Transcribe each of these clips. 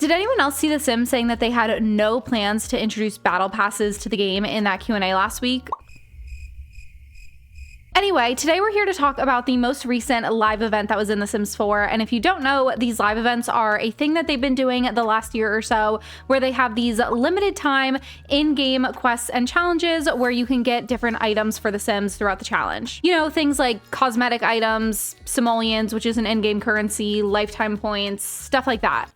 Did anyone else see The Sims saying that they had no plans to introduce battle passes to the game in that Q&A last week? Anyway, today we're here to talk about the most recent live event that was in The Sims 4. And if you don't know, these live events are a thing that they've been doing the last year or so, where they have these limited time in-game quests and challenges where you can get different items for The Sims throughout the challenge. You know, things like cosmetic items, simoleons, which is an in-game currency, lifetime points, stuff like that.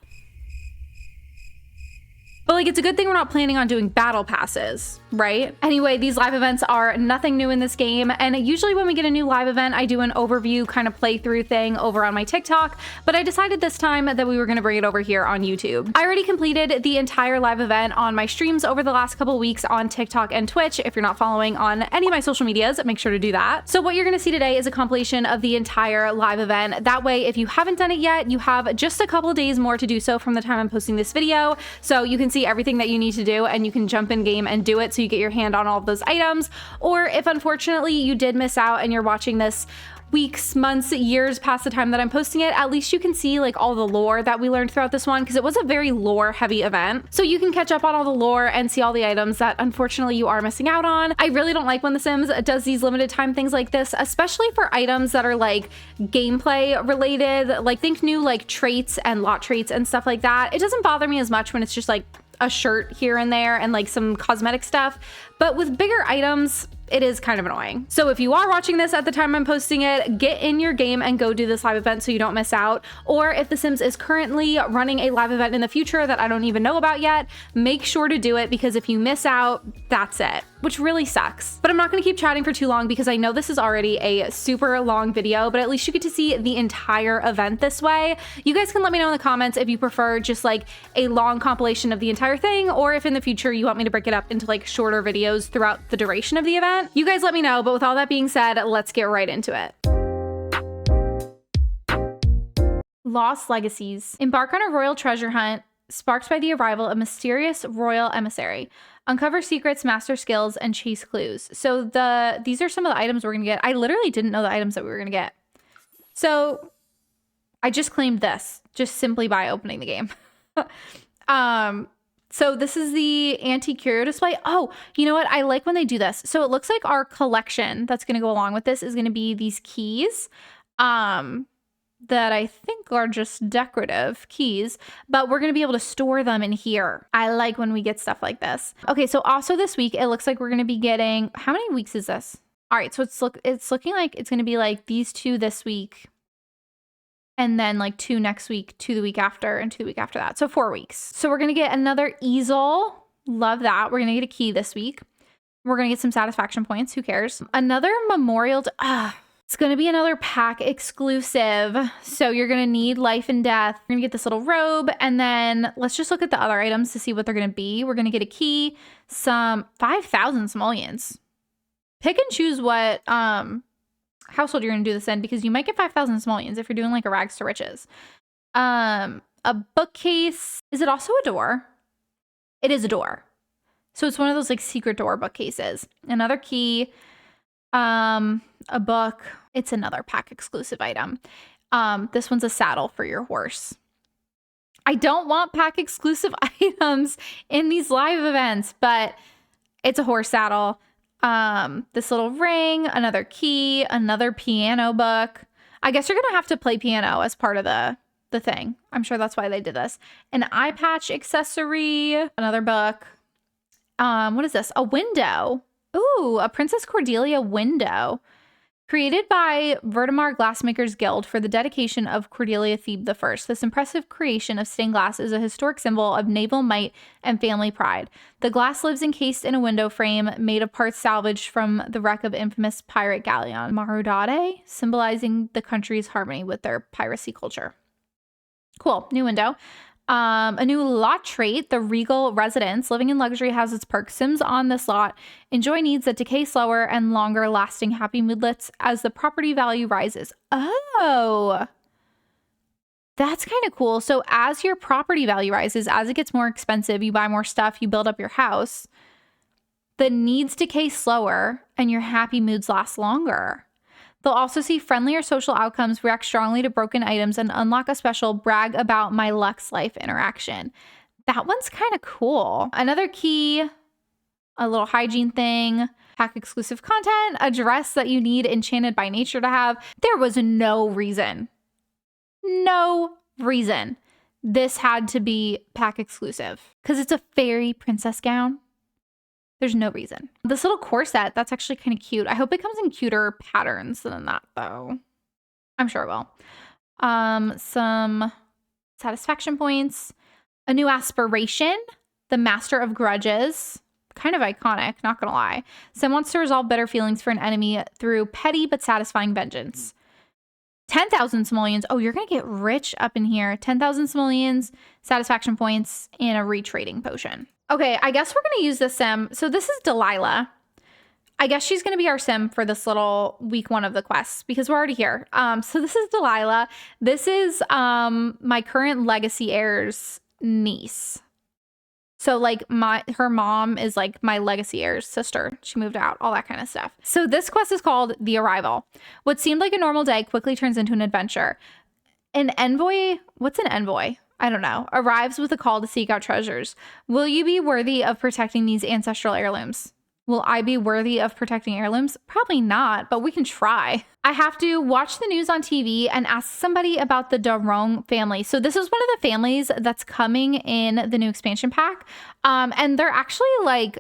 But like, it's a good thing we're not planning on doing battle passes, right? Anyway, these live events are nothing new in this game. And usually when we get a new live event, I do an overview kind of playthrough thing over on my TikTok, but I decided this time that we were gonna bring it over here on YouTube. I already completed the entire live event on my streams over the last couple weeks on TikTok and Twitch. If you're not following on any of my social medias, make sure to do that. So what you're gonna see today is a compilation of the entire live event. That way, if you haven't done it yet, you have just a couple days more to do so from the time I'm posting this video. So you can see everything that you need to do and you can jump in game and do it so you get your hand on all of those items. Or if unfortunately you did miss out and you're watching this weeks, months, years past the time that I'm posting it, at least you can see like all the lore that we learned throughout this one, because it was a very lore heavy event. So you can catch up on all the lore and see all the items that unfortunately you are missing out on. I really don't like when The Sims does these limited time things like this, especially for items that are like gameplay related, like think new like traits and lot traits and stuff like that. It doesn't bother me as much when it's just like a shirt here and there and like some cosmetic stuff, but with bigger items, it is kind of annoying. So if you are watching this at the time I'm posting it, get in your game and go do this live event so you don't miss out. Or if The Sims is currently running a live event in the future that I don't even know about yet, make sure to do it, because if you miss out, that's it, which really sucks. But I'm not gonna keep chatting for too long because I know this is already a super long video, but at least you get to see the entire event this way. You guys can let me know in the comments if you prefer just like a long compilation of the entire thing, or if in the future you want me to break it up into like shorter videos throughout the duration of the event. You guys let me know, but with all that being said, let's get right into it. Lost Legacies. Embark on a royal treasure hunt sparked by the arrival of mysterious royal emissary. Uncover secrets, master skills, and chase clues. So these are some of the items we're gonna get. I literally didn't know the items that we were gonna get. So I just claimed this just simply by opening the game. So this is the antique curio display. Oh, you know what? I like when they do this. So it looks like our collection that's going to go along with this is going to be these keys that I think are just decorative keys, but we're going to be able to store them in here. I like when we get stuff like this. Okay, so also this week, it looks like we're going to be getting, how many weeks is this? All right, so it's looking like it's going to be like these 2 this week, and then like 2 next week, 2 the week after, and 2 the week after that. So 4 weeks. So we're going to get another easel. Love that. We're going to get a key this week. We're going to get some satisfaction points. Who cares? Another memorial. It's going to be another pack exclusive. So you're going to need life and death. We're going to get this little robe. And then let's just look at the other items to see what they're going to be. We're going to get a key, some 5,000 simoleons. Pick and choose what, household you're gonna do this in, because you might get 5,000 simoleons if you're doing like a rags to riches. A bookcase. Is it also a door? It is a door. So it's one of those like secret door bookcases. Another key, a book. It's another pack exclusive item. This one's a saddle for your horse. I don't want pack exclusive items in these live events, but it's a horse saddle. This little ring, another key, another piano book. I guess you're gonna have to play piano as part of the thing. I'm sure that's why they did this. An eye patch accessory, another book. What is this? A window. Ooh, a Princess Cordelia window. Created by Vertimar Glassmakers Guild for the dedication of Cordelia Thebe I. This impressive creation of stained glass is a historic symbol of naval might and family pride. The glass lives encased in a window frame made of parts salvaged from the wreck of infamous pirate galleon Marudade, symbolizing the country's harmony with their piracy culture. Cool, new window. A new lot trait, the Regal Residence. Living in luxury has its perks. Sims on this lot enjoy needs that decay slower and longer lasting happy moodlets as the property value rises. Oh, that's kind of cool. So as your property value rises, as it gets more expensive, you buy more stuff, you build up your house, the needs decay slower and your happy moods last longer. They'll also see friendlier social outcomes, react strongly to broken items, and unlock a special brag about my Lux Life interaction. That one's kind of cool. Another key, a little hygiene thing, pack exclusive content, a dress that you need Enchanted by Nature to have. There was no reason this had to be pack exclusive because it's a fairy princess gown. There's no reason. This little corset, that's actually kind of cute. I hope it comes in cuter patterns than that though. I'm sure it will. Some satisfaction points, a new aspiration, the Master of Grudges. Kind of iconic, not gonna lie. Sim wants to resolve bitter feelings for an enemy through petty but satisfying vengeance. 10,000 simoleons. Oh, you're gonna get rich up in here. 10,000 simoleons, satisfaction points, and a retrading potion. Okay, I guess we're gonna use this sim. So this is Delilah. I guess she's gonna be our sim for this little week 1 of the quest because we're already here. So this is Delilah. This is my current legacy heir's niece. So like her mom is like my legacy heir's sister. She moved out, all that kind of stuff. So this quest is called The Arrival. What seemed like a normal day quickly turns into an adventure. An envoy, what's an envoy? I don't know, arrives with a call to seek out treasures. Will you be worthy of protecting these ancestral heirlooms? Will I be worthy of protecting heirlooms? Probably not, but we can try. I have to watch the news on TV and ask somebody about the Darong family. So this is one of the families that's coming in the new expansion pack. And they're actually like,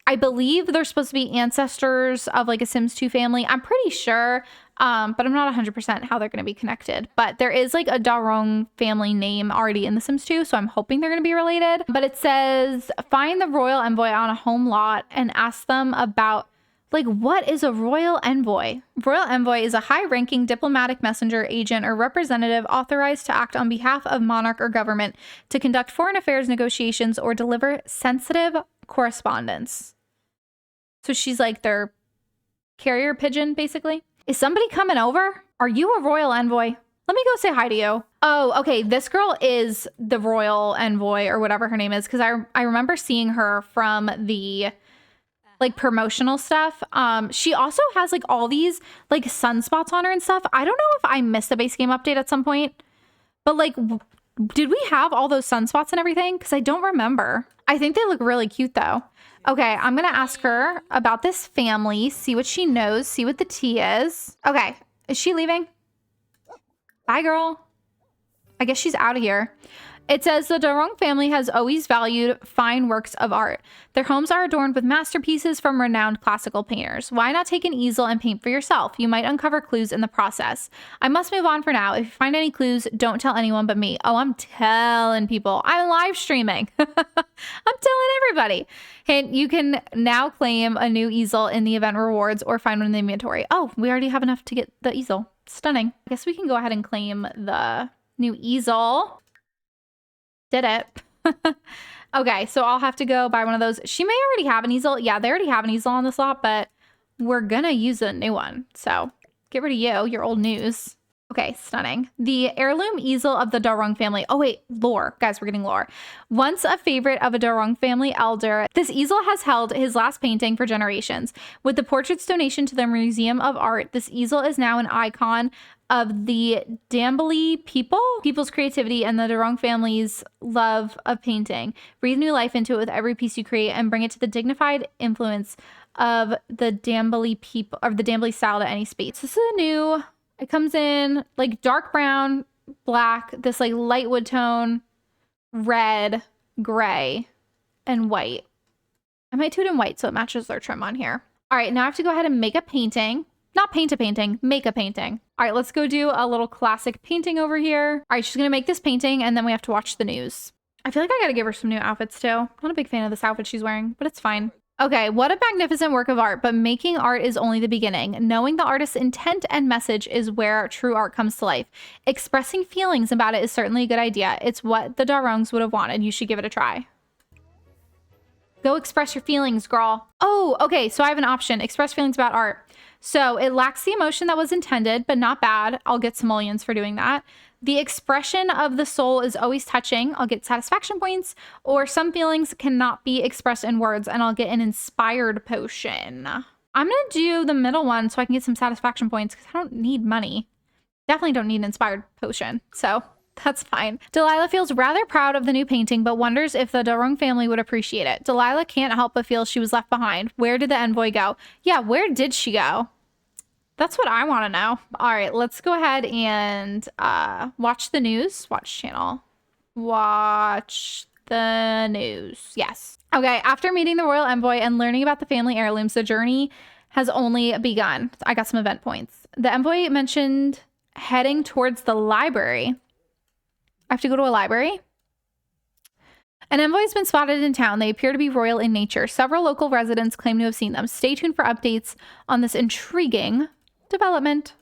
I believe they're supposed to be ancestors of like a Sims 2 family. I'm pretty sure, but I'm not 100% how they're going to be connected. But there is like a Darong family name already in the Sims 2, so I'm hoping they're going to be related. But it says, find the royal envoy on a home lot and ask them about, like, what is a royal envoy? Royal envoy is a high-ranking diplomatic messenger, agent, or representative authorized to act on behalf of monarch or government to conduct foreign affairs negotiations or deliver sensitive correspondence. So she's like their carrier pigeon, basically. Is somebody coming over? Are you a royal envoy? Let me go say hi to you. Oh, okay. This girl is the royal envoy or whatever her name is, because I remember seeing her from the like promotional stuff. She also has like all these like sunspots on her and stuff. I don't know if I missed the base game update at some point, but like, did we have all those sunspots and everything? Because I don't remember. I think they look really cute though. Okay, I'm going to ask her about this family, see what she knows, see what the tea is. Okay, is she leaving? Bye, girl. I guess she's out of here. It says the Darong family has always valued fine works of art. Their homes are adorned with masterpieces from renowned classical painters. Why not take an easel and paint for yourself? You might uncover clues in the process. I must move on for now. If you find any clues, don't tell anyone but me. Oh, I'm telling people. I'm live streaming. I'm telling everybody. Hint, you can now claim a new easel in the event rewards or find one in the inventory. Oh, we already have enough to get the easel. Stunning. I guess we can go ahead and claim the new easel. Did it. Okay, so I'll have to go buy one of those. She may already have an easel. Yeah, they already have an easel on this lot, but we're gonna use a new one. So get rid of you, your old news. Okay, stunning. The heirloom easel of the Darong family. Oh wait, lore. Guys, we're getting lore. Once a favorite of a Darong family elder, this easel has held his last painting for generations. With the portrait's donation to the Museum of Art, this easel is now an icon of the Dambly people's creativity and the Darong family's love of painting. Breathe new life into it with every piece you create and bring it to the dignified influence of the Dambly people, of the Dambly style to any space. This is a new, it comes in like dark brown, black, this like light wood tone, red, gray, and white. I might do it in white so it matches their trim on here. All right, now I have to go ahead and make a painting. Not paint a painting, make a painting. All right, let's go do a little classic painting over here. All right, she's gonna make this painting and then we have to watch the news. I feel like I gotta give her some new outfits too. I'm not a big fan of this outfit she's wearing, but it's fine. Okay, what a magnificent work of art, but making art is only the beginning. Knowing the artist's intent and message is where true art comes to life. Expressing feelings about it is certainly a good idea. It's what the Darongs would have wanted. You should give it a try. Go express your feelings, girl. Oh, okay, so I have an option. Express feelings about art. So it lacks the emotion that was intended, but not bad. I'll get simoleons for doing that. The expression of the soul is always touching. I'll get satisfaction points. Or some feelings cannot be expressed in words, and I'll get an inspired potion. I'm going to do the middle one so I can get some satisfaction points because I don't need money. Definitely don't need an inspired potion. So that's fine. Delilah feels rather proud of the new painting, but wonders if the Darung family would appreciate it. Delilah can't help but feel she was left behind. Where did the envoy go? Yeah, where did she go? That's what I want to know. All right, let's go ahead and watch the news. Watch channel. Watch the news. Yes. Okay, after meeting the royal envoy and learning about the family heirlooms, the journey has only begun. I got some event points. The envoy mentioned heading towards the library. I have to go to a library? An envoy has been spotted in town. They appear to be royal in nature. Several local residents claim to have seen them. Stay tuned for updates on this intriguing development.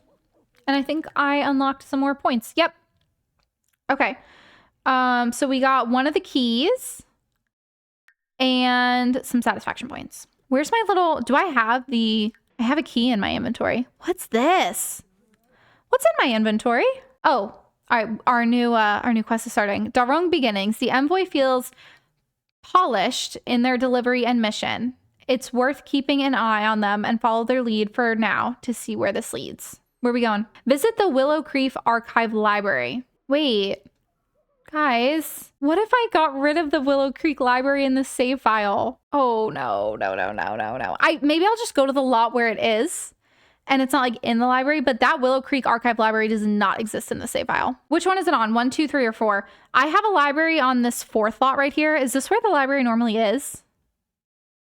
And I think I unlocked some more points. Yep. Okay. So we got one of the keys and some satisfaction points. Where's my little, do I have I have a key in my inventory. What's this? What's in my inventory? Oh, all right. Our new quest is starting. Darung Beginnings. The envoy feels polished in their delivery and mission. It's worth keeping an eye on them and follow their lead for now to see where this leads. Where are we going? Visit the Willow Creek Archive Library. Wait, guys, what if I got rid of the Willow Creek Library in the save file? Oh, no. Maybe I'll just go to the lot where it is. And it's not like in the library, but that Willow Creek Archive Library does not exist in the save file. Which one is it on? 1, 2, 3, or 4? I have a library on this 4th lot right here. Is this where the library normally is?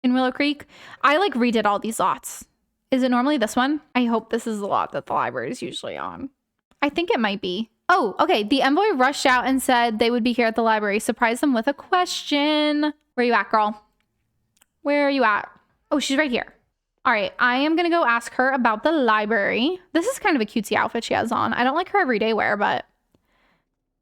In Willow Creek? I like redid all these lots. Is it normally this one? I hope this is the lot that the library is usually on. I think it might be. Oh, okay. The envoy rushed out and said they would be here at the library. Surprise them with a question. Where you at, girl? Where are you at? Oh, she's right here. All right, I am going to go ask her about the library. This is kind of a cutesy outfit she has on. I don't like her everyday wear, but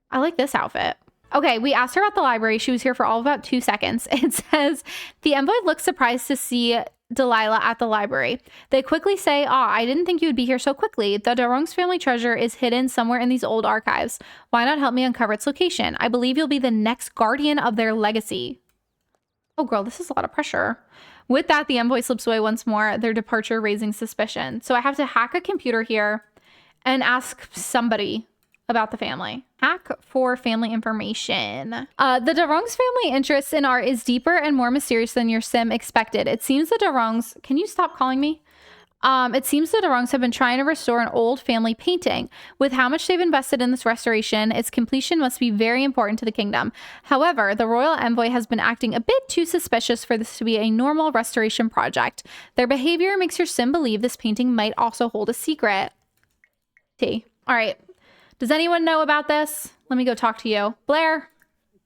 I like this outfit. Okay, we asked her about the library. She was here for all of about 2 seconds. It says, the envoy looks surprised to see Delilah at the library. They quickly say, I didn't think you would be here so quickly. The Darung's family treasure is hidden somewhere in these old archives. Why not help me uncover its location? I believe you'll be the next guardian of their legacy. Oh, girl, this is a lot of pressure. With that, the envoy slips away once more, their departure raising suspicion. So I have to hack a computer here and ask somebody about the family. Hack for family information. The Darung's family interest in art is deeper and more mysterious than your sim expected. It seems the Darungs... Can you stop calling me? It seems the Darungs have been trying to restore an old family painting. With how much they've invested in this restoration, its completion must be very important to the kingdom. However, the royal envoy has been acting a bit too suspicious for this to be a normal restoration project. Their behavior makes your sim believe this painting might also hold a secret. All right. Does anyone know about this? Let me go talk to you. Blair,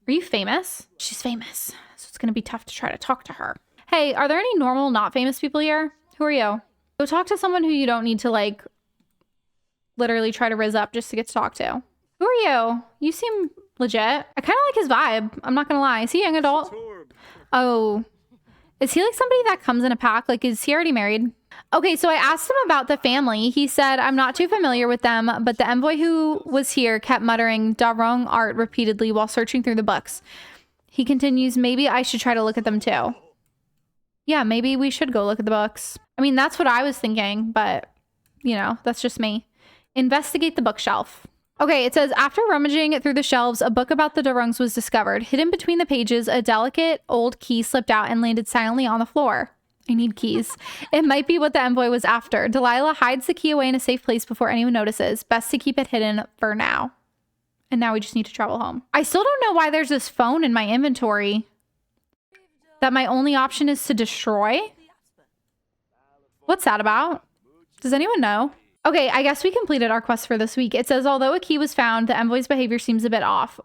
are you famous? She's famous, so it's going to be tough to try to talk to her. Hey, are there any normal, not famous people here? Who are you? Go talk to someone who you don't need to, like, literally try to rizz up just to get to talk to. Who are you? You seem legit. I kind of like his vibe. I'm not going to lie. Is he a young adult? Oh. Is he like somebody that comes in a pack? Like, is he already married? Okay, so I asked him about the family. He said, I'm not too familiar with them, but the envoy who was here kept muttering Darung art repeatedly while searching through the books. He continues, maybe I should try to look at them too. Yeah, maybe we should go look at the books. I mean, that's what I was thinking, but, you know, that's just me. Investigate the bookshelf. Okay, it says, after rummaging through the shelves, a book about the Darungs was discovered. Hidden between the pages, a delicate old key slipped out and landed silently on the floor. I need keys. It might be what the envoy was after. Delilah hides the key away in a safe place before anyone notices. Best to keep it hidden for now. And now we just need to travel home. I still don't know why there's this phone in my inventory. That my only option is to destroy? What's that about? Does anyone know? Okay, I guess we completed our quest for this week. It says, although a key was found, the envoy's behavior seems a bit off.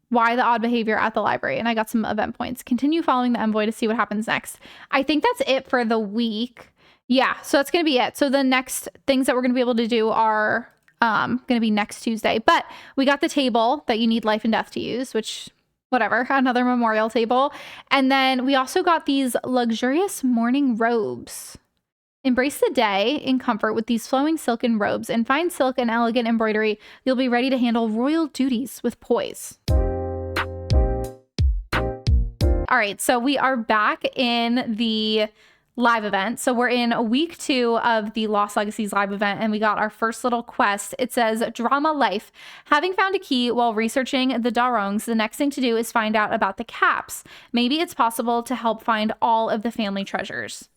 Why the odd behavior at the library? And I got some event points. Continue following the envoy to see what happens next. I think that's it for the week. Yeah, so that's going to be it. So the next things that we're going to be able to do are going to be next Tuesday. But we got the table that you need life and death to use, which... whatever, another memorial table. And then we also got these luxurious morning robes. Embrace the day in comfort with these flowing silken robes and fine silk and elegant embroidery. You'll be ready to handle royal duties with poise. All right, so we are back in the live event. So we're in week 2 of the Lost Legacies live event, and we got our first little quest. It says drama life. Having found a key while researching the Darongs, the next thing to do is find out about the caps. Maybe it's possible to help find all of the family treasures.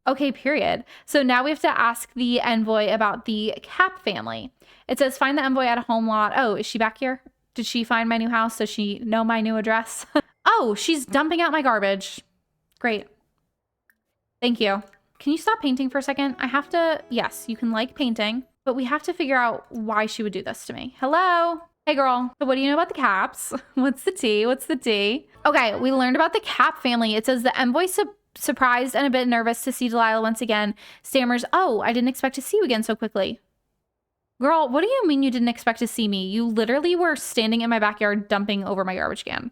Okay, period. So now we have to ask the envoy about the Cap family. It says find the envoy at a home lot. Oh, is she back here? Did she find my new house? Does she know my new address? Oh, she's dumping out my garbage. Great. Thank you. Can you stop painting for a second? I have to, yes, you can like painting, but we have to figure out why she would do this to me. Hello? Hey girl, so what do you know about the Caps? What's the tea? What's the tea? Okay, we learned about the Cap family. It says the envoy surprised and a bit nervous to see Delilah once again, stammers, oh, I didn't expect to see you again so quickly. Girl, what do you mean you didn't expect to see me? You literally were standing in my backyard dumping over my garbage can.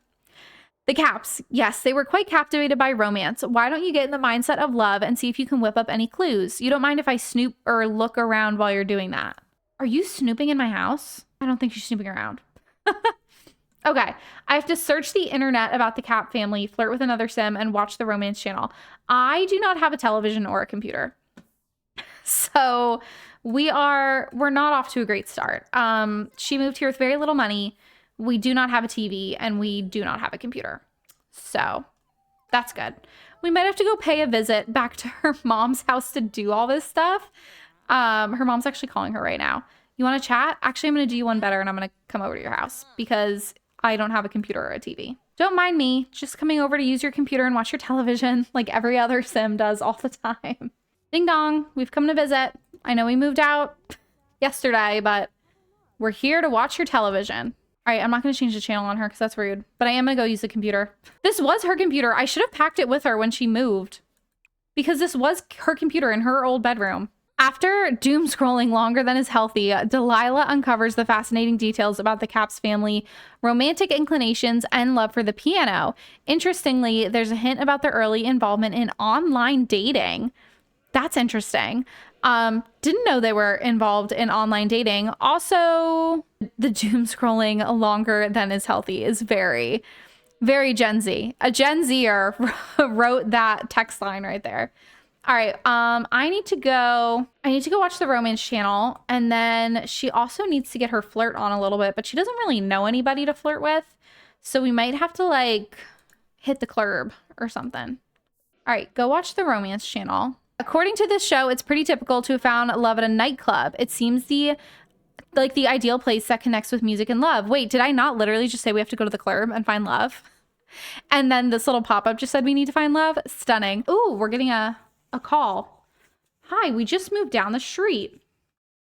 The Caps, yes, they were quite captivated by romance. Why don't you get in the mindset of love and see if you can whip up any clues? You don't mind if I snoop or look around while you're doing that? Are you snooping in my house? I don't think she's snooping around. Okay, I have to search the internet about the Cap family, flirt with another sim, and watch the romance channel. I do not have a television or a computer. So we're not off to a great start. She moved here with very little money. We do not have a TV and we do not have a computer. So that's good. We might have to go pay a visit back to her mom's house to do all this stuff. Her mom's actually calling her right now. You want to chat? Actually, I'm going to do you one better and I'm going to come over to your house because I don't have a computer or a TV. Don't mind me, just coming over to use your computer and watch your television like every other sim does all the time. Ding dong, we've come to visit. I know we moved out yesterday, but we're here to watch your television. All right, I'm not going to change the channel on her because that's rude, but I am going to go use the computer. This was her computer. I should have packed it with her when she moved because this was her computer in her old bedroom. After doom scrolling longer than is healthy, Delilah uncovers the fascinating details about the Caps family, romantic inclinations, and love for the piano. Interestingly, there's a hint about their early involvement in online dating. That's interesting. Didn't know they were involved in online dating. Also, the doom scrolling longer than is healthy is very, very Gen Z. A Gen Zer wrote that text line right there. All right, I need to go watch the romance channel, and then she also needs to get her flirt on a little bit, but she doesn't really know anybody to flirt with, so we might have to like hit the club or something. All right, go watch the romance channel. According to this show, it's pretty typical to have found love at a nightclub. It seems the ideal place that connects with music and love. Wait, did I not literally just say we have to go to the club and find love? And then this little pop-up just said we need to find love? Stunning. Ooh, we're getting a call. Hi, we just moved down the street.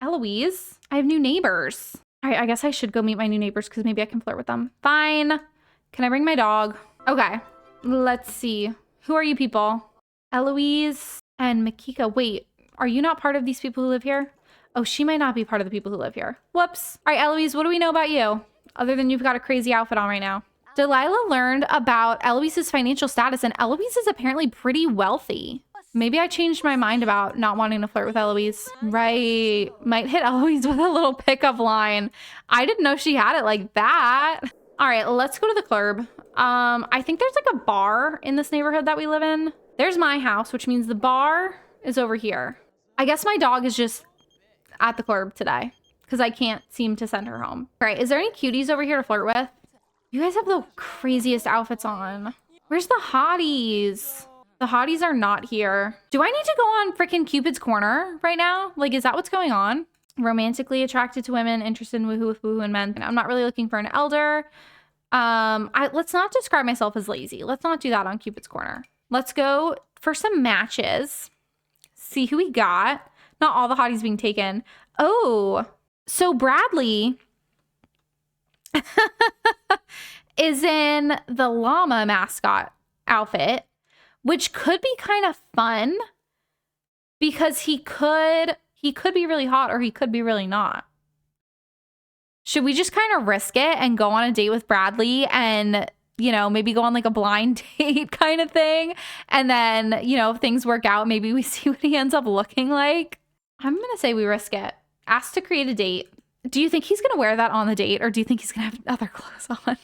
Eloise, I have new neighbors. All right, I guess I should go meet my new neighbors because maybe I can flirt with them. Fine. Can I bring my dog? Okay, let's see. Who are you people? Eloise and Makika. Wait, are you not part of these people who live here? Oh, she might not be part of the people who live here. Whoops. All right, Eloise, what do we know about you? Other than you've got a crazy outfit on right now. Delilah learned about Eloise's financial status, and Eloise is apparently pretty wealthy. Maybe I changed my mind about not wanting to flirt with Eloise. Right. Might hit Eloise with a little pickup line. I didn't know she had it like that. All right, let's go to the club. I think there's like a bar in this neighborhood that we live in. There's my house, which means the bar is over here. I guess my dog is just at the club today because I can't seem to send her home. All right, is there any cuties over here to flirt with? You guys have the craziest outfits on. Where's the hotties? The hotties are not here. Do I need to go on freaking Cupid's Corner right now? Like, is that what's going on? Romantically attracted to women, interested in woohoo with woohoo and men. I'm not really looking for an elder. Let's not describe myself as lazy. Let's not do that on Cupid's Corner. Let's go for some matches. See who we got. Not all the hotties being taken. Oh, so Bradley is in the llama mascot outfit, which could be kind of fun because he could be really hot or he could be really not. Should we just kind of risk it and go on a date with Bradley and, you know, maybe go on like a blind date kind of thing? And then, you know, if things work out, maybe we see what he ends up looking like. I'm going to say we risk it. Ask to create a date. Do you think he's going to wear that on the date, or do you think he's going to have other clothes on?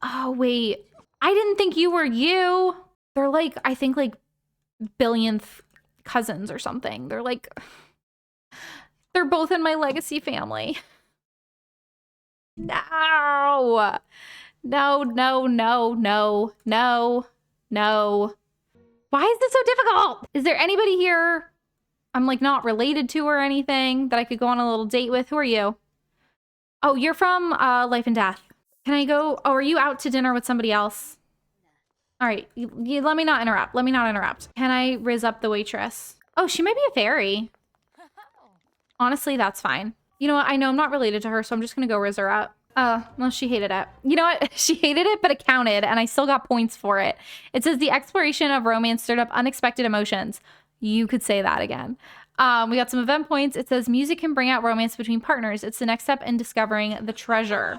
Oh, wait. I didn't think you were you. They're like, I think like billionth cousins or something. They're like, they're both in my legacy family. No. No, no, no, no, no, no. Why is this so difficult? Is there anybody here I'm like not related to or anything that I could go on a little date with? Who are you? Oh, you're from Life and Death. Can I go? Oh, are you out to dinner with somebody else? All right, you let me not interrupt. Let me not interrupt. Can I riz up the waitress? Oh, she might be a fairy. Honestly, that's fine. You know what? I know I'm not related to her, so I'm just gonna go riz her up. Well, she hated it. You know what? She hated it, but it counted, and I still got points for it. It says the exploration of romance stirred up unexpected emotions. You could say that again. We got some event points. It says music can bring out romance between partners. It's the next step in discovering the treasure.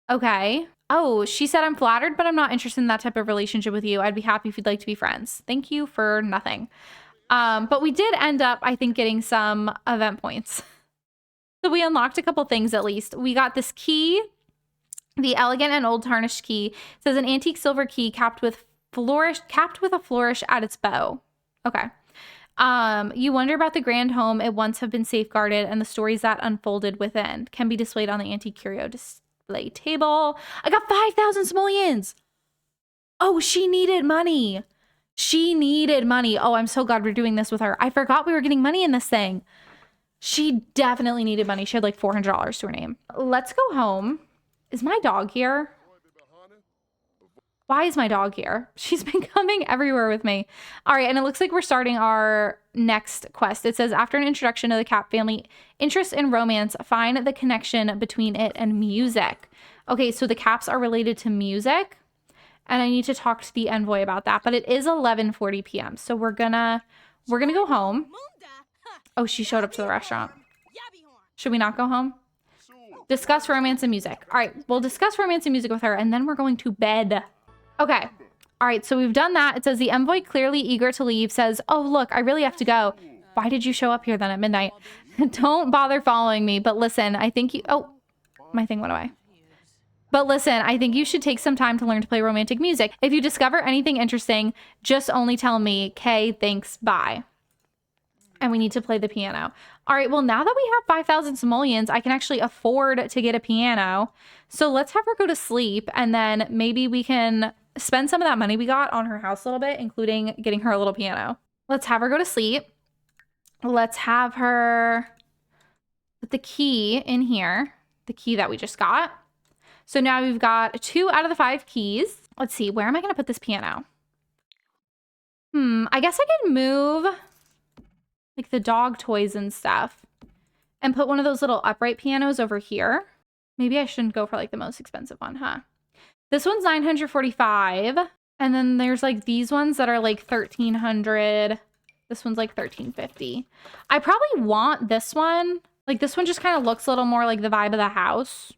Okay. Oh, she said I'm flattered, but I'm not interested in that type of relationship with you. I'd be happy if you'd like to be friends. Thank you for nothing. But we did end up, I think, getting some event points. So we unlocked a couple things at least. We got this key, the elegant and old tarnished key. It says an antique silver key capped with a flourish at its bow. Okay. You wonder about the grand home it once have been safeguarded and the stories that unfolded within can be displayed on the antique curio display table. I got 5,000 simoleons. Oh, she needed money. She needed money. Oh, I'm so glad we're doing this with her. I forgot we were getting money in this thing. She definitely needed money. She had like $400 to her name. Let's go home. Is my dog here? Why is my dog here? She's been coming everywhere with me. All right, and it looks like we're starting our next quest. It says, after an introduction to the Cap family, interest in romance, find the connection between it and music. Okay, so the Caps are related to music, and I need to talk to the envoy about that, but it is 11:40 p.m., so we're gonna go home. Oh, she showed up to the restaurant. Should we not go home? Discuss romance and music. All right, we'll discuss romance and music with her, and then we're going to bed. Okay. All right, so we've done that. It says the envoy, clearly eager to leave, says, oh, look, I really have to go. Why did you show up here then at midnight? Don't bother following me, but listen, I think you... Oh, my thing went away. But listen, I think you should take some time to learn to play romantic music. If you discover anything interesting, just only tell me. Okay, thanks, bye. And we need to play the piano. All right, well, now that we have 5,000 simoleons, I can actually afford to get a piano. So let's have her go to sleep, and then maybe we can spend some of that money we got on her house a little bit, including getting her a little piano. Let's have her go to sleep. Let's have her put the key in here, the key that we just got. So now we've got 2 out of the 5 keys. Let's see, where am I going to put this piano? I guess I can move like the dog toys and stuff and put one of those little upright pianos over here. Maybe I shouldn't go for like the most expensive one, huh? This one's $945. And then there's like these ones that are like $1,300. This one's like $1,350. I probably want this one. Like this one just kind of looks a little more like the vibe of the house.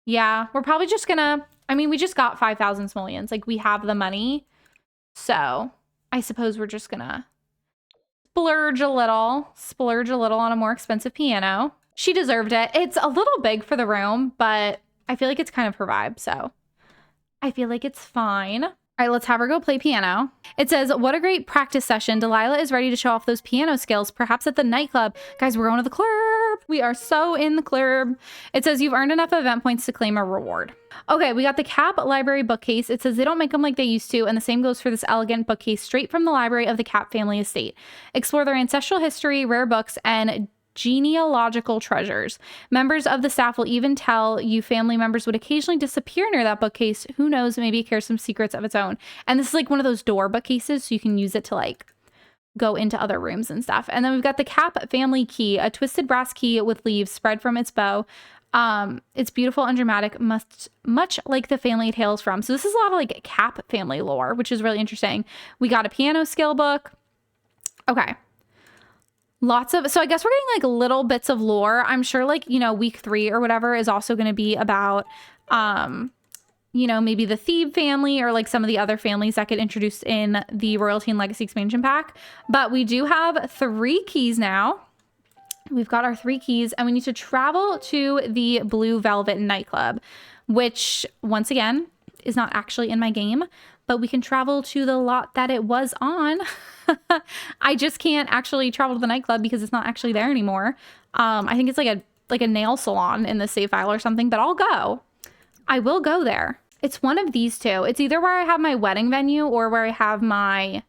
Yeah, we're probably just gonna, I mean, we just got 5,000 simoleons. Like we have the money. So I suppose we're just gonna splurge a little on a more expensive piano. She deserved it. It's a little big for the room, but I feel like it's kind of her vibe, so I feel like it's fine. All right, let's have her go play piano. It says, what a great practice session. Delilah is ready to show off those piano skills, perhaps at the nightclub. Guys, we're going to the club. We are so in the club. It says you've earned enough event points to claim a reward. Okay, we got the Cap library bookcase. It says they don't make them like they used to, and the same goes for this elegant bookcase straight from the library of the Cap family estate. Explore their ancestral history, rare books, and genealogical treasures. Members of the staff will even tell you family members would occasionally disappear near that bookcase. Who knows, maybe it carries some secrets of its own. And this is like one of those door bookcases, so you can use it to like go into other rooms and stuff. And then we've got the Cap family key, a twisted brass key with leaves spread from its bow. It's beautiful and dramatic, much like the family it hails from. So this is a lot of like Cap family lore, which is really interesting. We got a piano skill book. Okay. Lots of, so I guess we're getting like little bits of lore. I'm sure like, you know, week 3 or whatever is also going to be about, you know, maybe the Thebe family or like some of the other families that get introduced in the Royalty and Legacy expansion pack. But we do have 3 keys now. We've got our 3 keys and we need to travel to the Blue Velvet nightclub, which once again is not actually in my game, but we can travel to the lot that it was on. I just can't actually travel to the nightclub because it's not actually there anymore. I think it's like a nail salon in the save file or something, but I'll go. I will go there. It's one of these two. It's either where I have my wedding venue or where I have my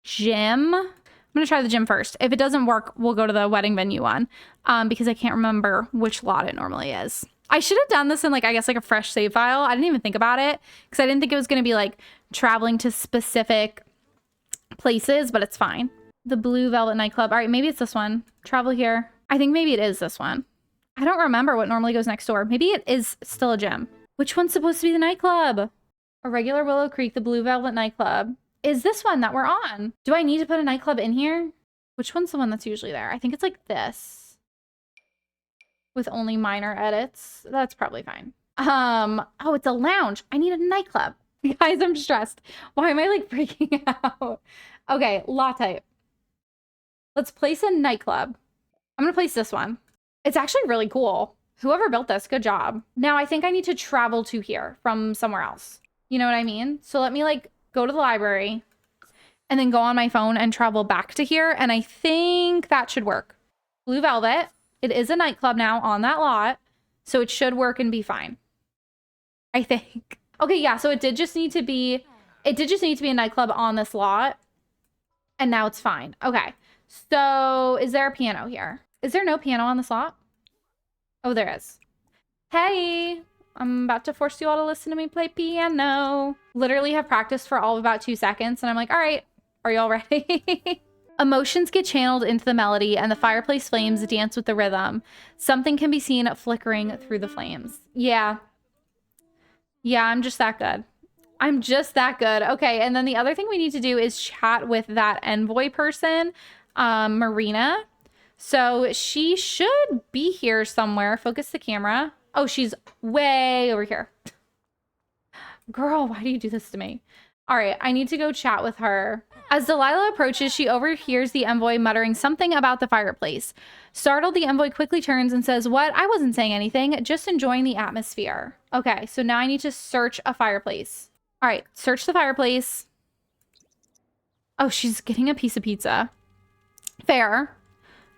gym. I'm going to try the gym first. If it doesn't work, we'll go to the wedding venue one because I can't remember which lot it normally is. I should have done this in like, I guess like a fresh save file. I didn't even think about it because I didn't think it was going to be like traveling to specific places, but it's fine. The Blue Velvet Nightclub. All right, maybe it's this one. Travel here. I think maybe it is this one. I don't remember what normally goes next door. Maybe it is still a gym. Which one's supposed to be the nightclub? A regular Willow Creek, the Blue Velvet Nightclub. Is this one that we're on? Do I need to put a nightclub in here? Which one's the one that's usually there? I think it's like this. With only minor edits. That's probably fine. Oh, it's a lounge. I need a nightclub. Guys, I'm stressed. Why am I like freaking out? Okay, lot type. Let's place a nightclub. I'm gonna place this one. It's actually really cool. Whoever built this, good job. Now I think I need to travel to here from somewhere else. You know what I mean? So let me like go to the library and then go on my phone and travel back to here. And I think that should work. Blue Velvet. It is a nightclub now on that lot. So it should work and be fine. I think. Okay, yeah, so it did just need to be a nightclub on this lot. And now it's fine. Okay. So is there a piano here? Is there no piano on this lot? Oh, there is. Hey, I'm about to force you all to listen to me play piano. Literally have practiced for all of about 2 seconds. And I'm like, all right, are y'all ready? Emotions get channeled into the melody and the fireplace flames dance with the rhythm. Something can be seen flickering through the flames. Yeah. Yeah, I'm just that good. I'm just that good. Okay, and then the other thing we need to do is chat with that envoy person, Marina. So she should be here somewhere. Focus the camera. Oh, she's way over here. Girl, why do you do this to me? All right, I need to go chat with her. As Delilah approaches, she overhears the envoy muttering something about the fireplace. Startled, the envoy quickly turns and says, "What? I wasn't saying anything, just enjoying the atmosphere." Okay, so now I need to search a fireplace. All right, search the fireplace. Oh, she's getting a piece of pizza. Fair.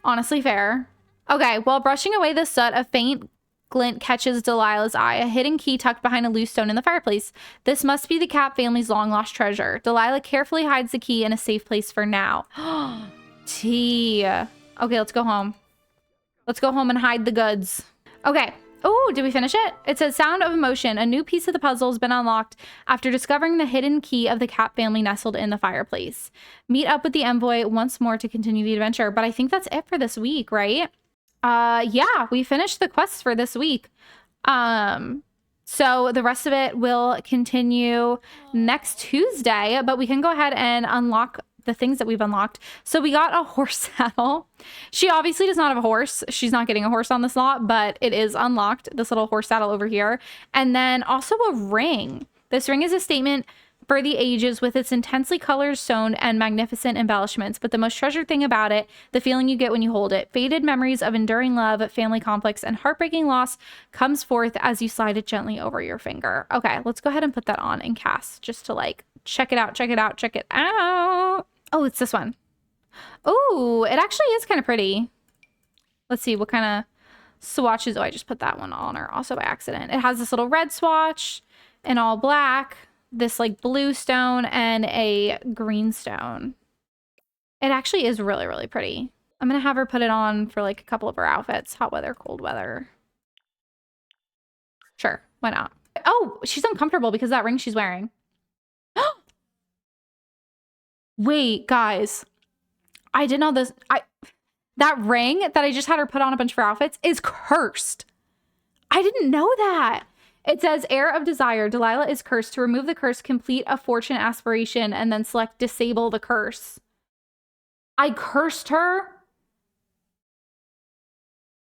Honestly, fair. Okay, while brushing away the soot, a faint glint catches Delilah's eye, a hidden key tucked behind a loose stone in the fireplace. This must be the Cap family's long-lost treasure. Delilah carefully hides the key in a safe place for now. Tea. Okay, let's go home. Let's go home and hide the goods. Okay. Oh, did we finish it? It says Sound of Emotion. A new piece of the puzzle has been unlocked after discovering the hidden key of the Cap family nestled in the fireplace. Meet up with the envoy once more to continue the adventure. But I think that's it for this week, right? Yeah, we finished the quests for this week. So the rest of it will continue next Tuesday, but we can go ahead and unlock the things that we've unlocked. So we got a horse saddle. She obviously does not have a horse. She's not getting a horse on this lot, but it is unlocked, this little horse saddle over here. And then also a ring. This ring is a statement for the ages with its intensely colored stone and magnificent embellishments. But the most treasured thing about it, the feeling you get when you hold it, faded memories of enduring love, family conflicts, and heartbreaking loss comes forth as you slide it gently over your finger. Okay, let's go ahead and put that on and cast just to like check it out, check it out, check it out. Oh, it's this one. Oh, it actually is kind of pretty. Let's see what kind of swatches. Oh, I just put that one on her also by accident. It has this little red swatch and all black, this like blue stone and a green stone. It actually is really, really pretty. I'm going to have her put it on for like a couple of her outfits. Hot weather, cold weather. Sure. Why not? Oh, she's uncomfortable because of that ring she's wearing. Wait, guys. I didn't know this. That ring that I just had her put on a bunch of her outfits is cursed. I didn't know that. It says, Heir of Desire, Delilah is cursed. To remove the curse, complete a fortune aspiration and then select disable the curse. I cursed her.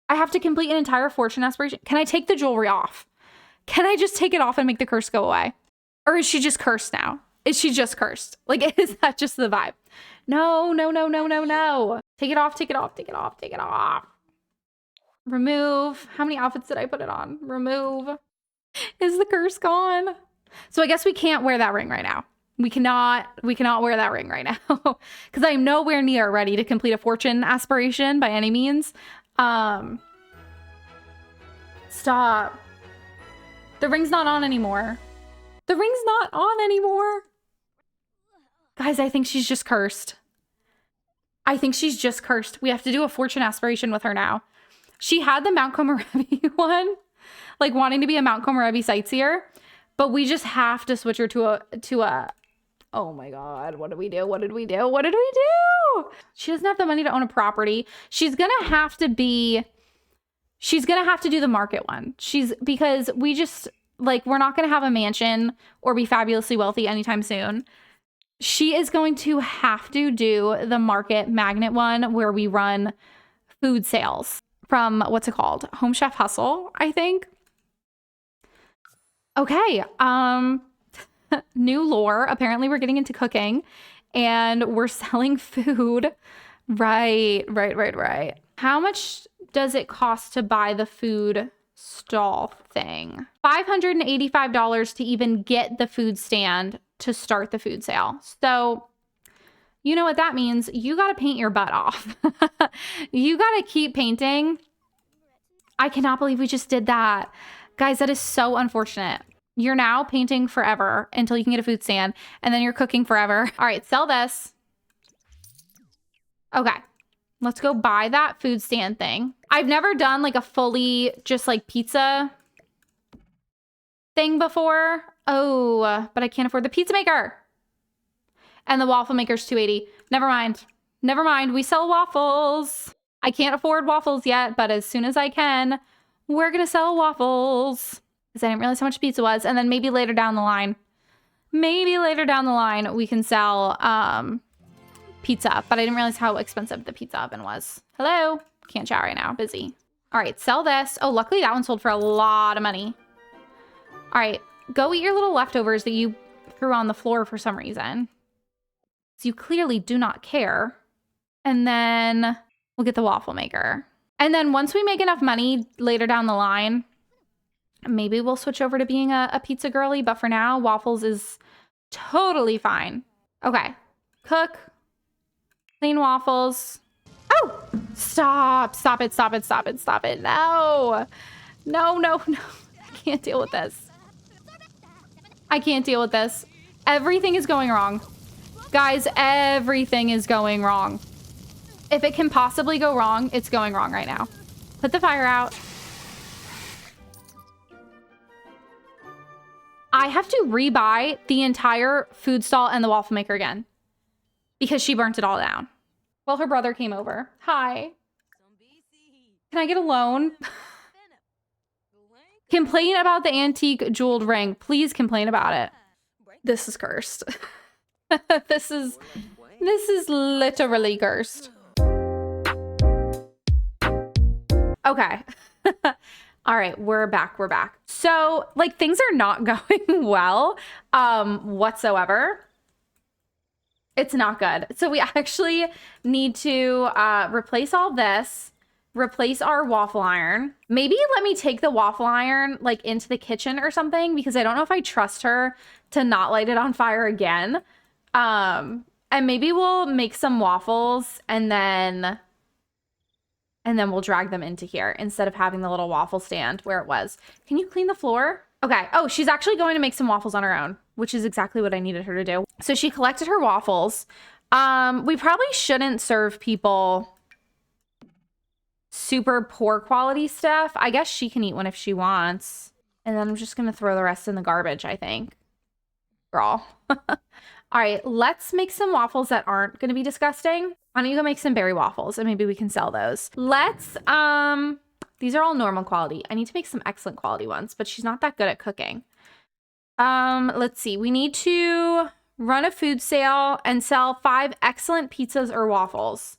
I have to complete an entire fortune aspiration. Can I take the jewelry off? Can I just take it off and make the curse go away? Or is she just cursed now? Is she just cursed? Like, is that just the vibe? No, no, no, no, no, no. Take it off, take it off, take it off, take it off. Remove. How many outfits did I put it on? Remove. Is the curse gone? So I guess we can't wear that ring right now. We cannot wear that ring right now because I'm nowhere near ready to complete a fortune aspiration by any means. Stop. The ring's not on anymore. The ring's not on anymore. Guys, I think she's just cursed. I think she's just cursed. We have to do a fortune aspiration with her now. She had the Mount Komorebi one, like wanting to be a Mount Komorebi sightseer, but we just have to switch her to a, oh my God, what did we do? What did we do? What did we do? She doesn't have the money to own a property. She's going to have to do the market one. Because we just, like, we're not going to have a mansion or be fabulously wealthy anytime soon. She is going to have to do the market magnet one where we run food sales from, what's it called? Home Chef Hustle, I think. Okay. New lore. Apparently we're getting into cooking and we're selling food. Right. How much does it cost to buy the food stall thing? $585 to even get the food stand to start the food sale. So you know what that means? You got to paint your butt off. You got to keep painting. I cannot believe we just did that. Guys, that is so unfortunate. You're now painting forever until you can get a food stand, and then you're cooking forever. All right, sell this. Okay, let's go buy that food stand thing. I've never done like a fully just like pizza thing before. Oh, but I can't afford the pizza maker. And the waffle maker's $280. Never mind. Never mind. We sell waffles. I can't afford waffles yet, but as soon as I can, we're going to sell waffles. Because I didn't realize how much pizza was. And then maybe later down the line, we can sell pizza. But I didn't realize how expensive the pizza oven was. Hello? Can't chat right now. Busy. All right, sell this. Oh, luckily that one sold for a lot of money. All right, go eat your little leftovers that you threw on the floor for some reason. So you clearly do not care. And then we'll get the waffle maker. And then once we make enough money later down the line, maybe we'll switch over to being a pizza girly. But for now, waffles is totally fine. Okay, cook, clean waffles. Oh, stop it. No. I can't deal with this. Everything is going wrong. Guys, everything is going wrong. If it can possibly go wrong, it's going wrong right now. Put the fire out. I have to rebuy the entire food stall and the waffle maker again because she burnt it all down. Well, her brother came over. Hi. Can I get a loan? Complain about the antique jeweled ring. Please complain about it. This is cursed. This is literally cursed. Okay. All right, we're back. So, like, things are not going well whatsoever. It's not good. So we actually need to replace all this, replace our waffle iron. Maybe let me take the waffle iron like into the kitchen or something because I don't know if I trust her to not light it on fire again. And maybe we'll make some waffles and then we'll drag them into here instead of having the little waffle stand where it was. Can you clean the floor? Okay. Oh, she's actually going to make some waffles on her own, which is exactly what I needed her to do. So she collected her waffles. We probably shouldn't serve people super poor quality stuff. I guess she can eat one if she wants. And then I'm just going to throw the rest in the garbage, I think. Girl. All right, let's make some waffles that aren't going to be disgusting. Why don't you go make some berry waffles and maybe we can sell those. Let's, these are all normal quality. I need to make some excellent quality ones, but she's not that good at cooking. Let's see. We need to run a food sale and sell 5 excellent pizzas or waffles.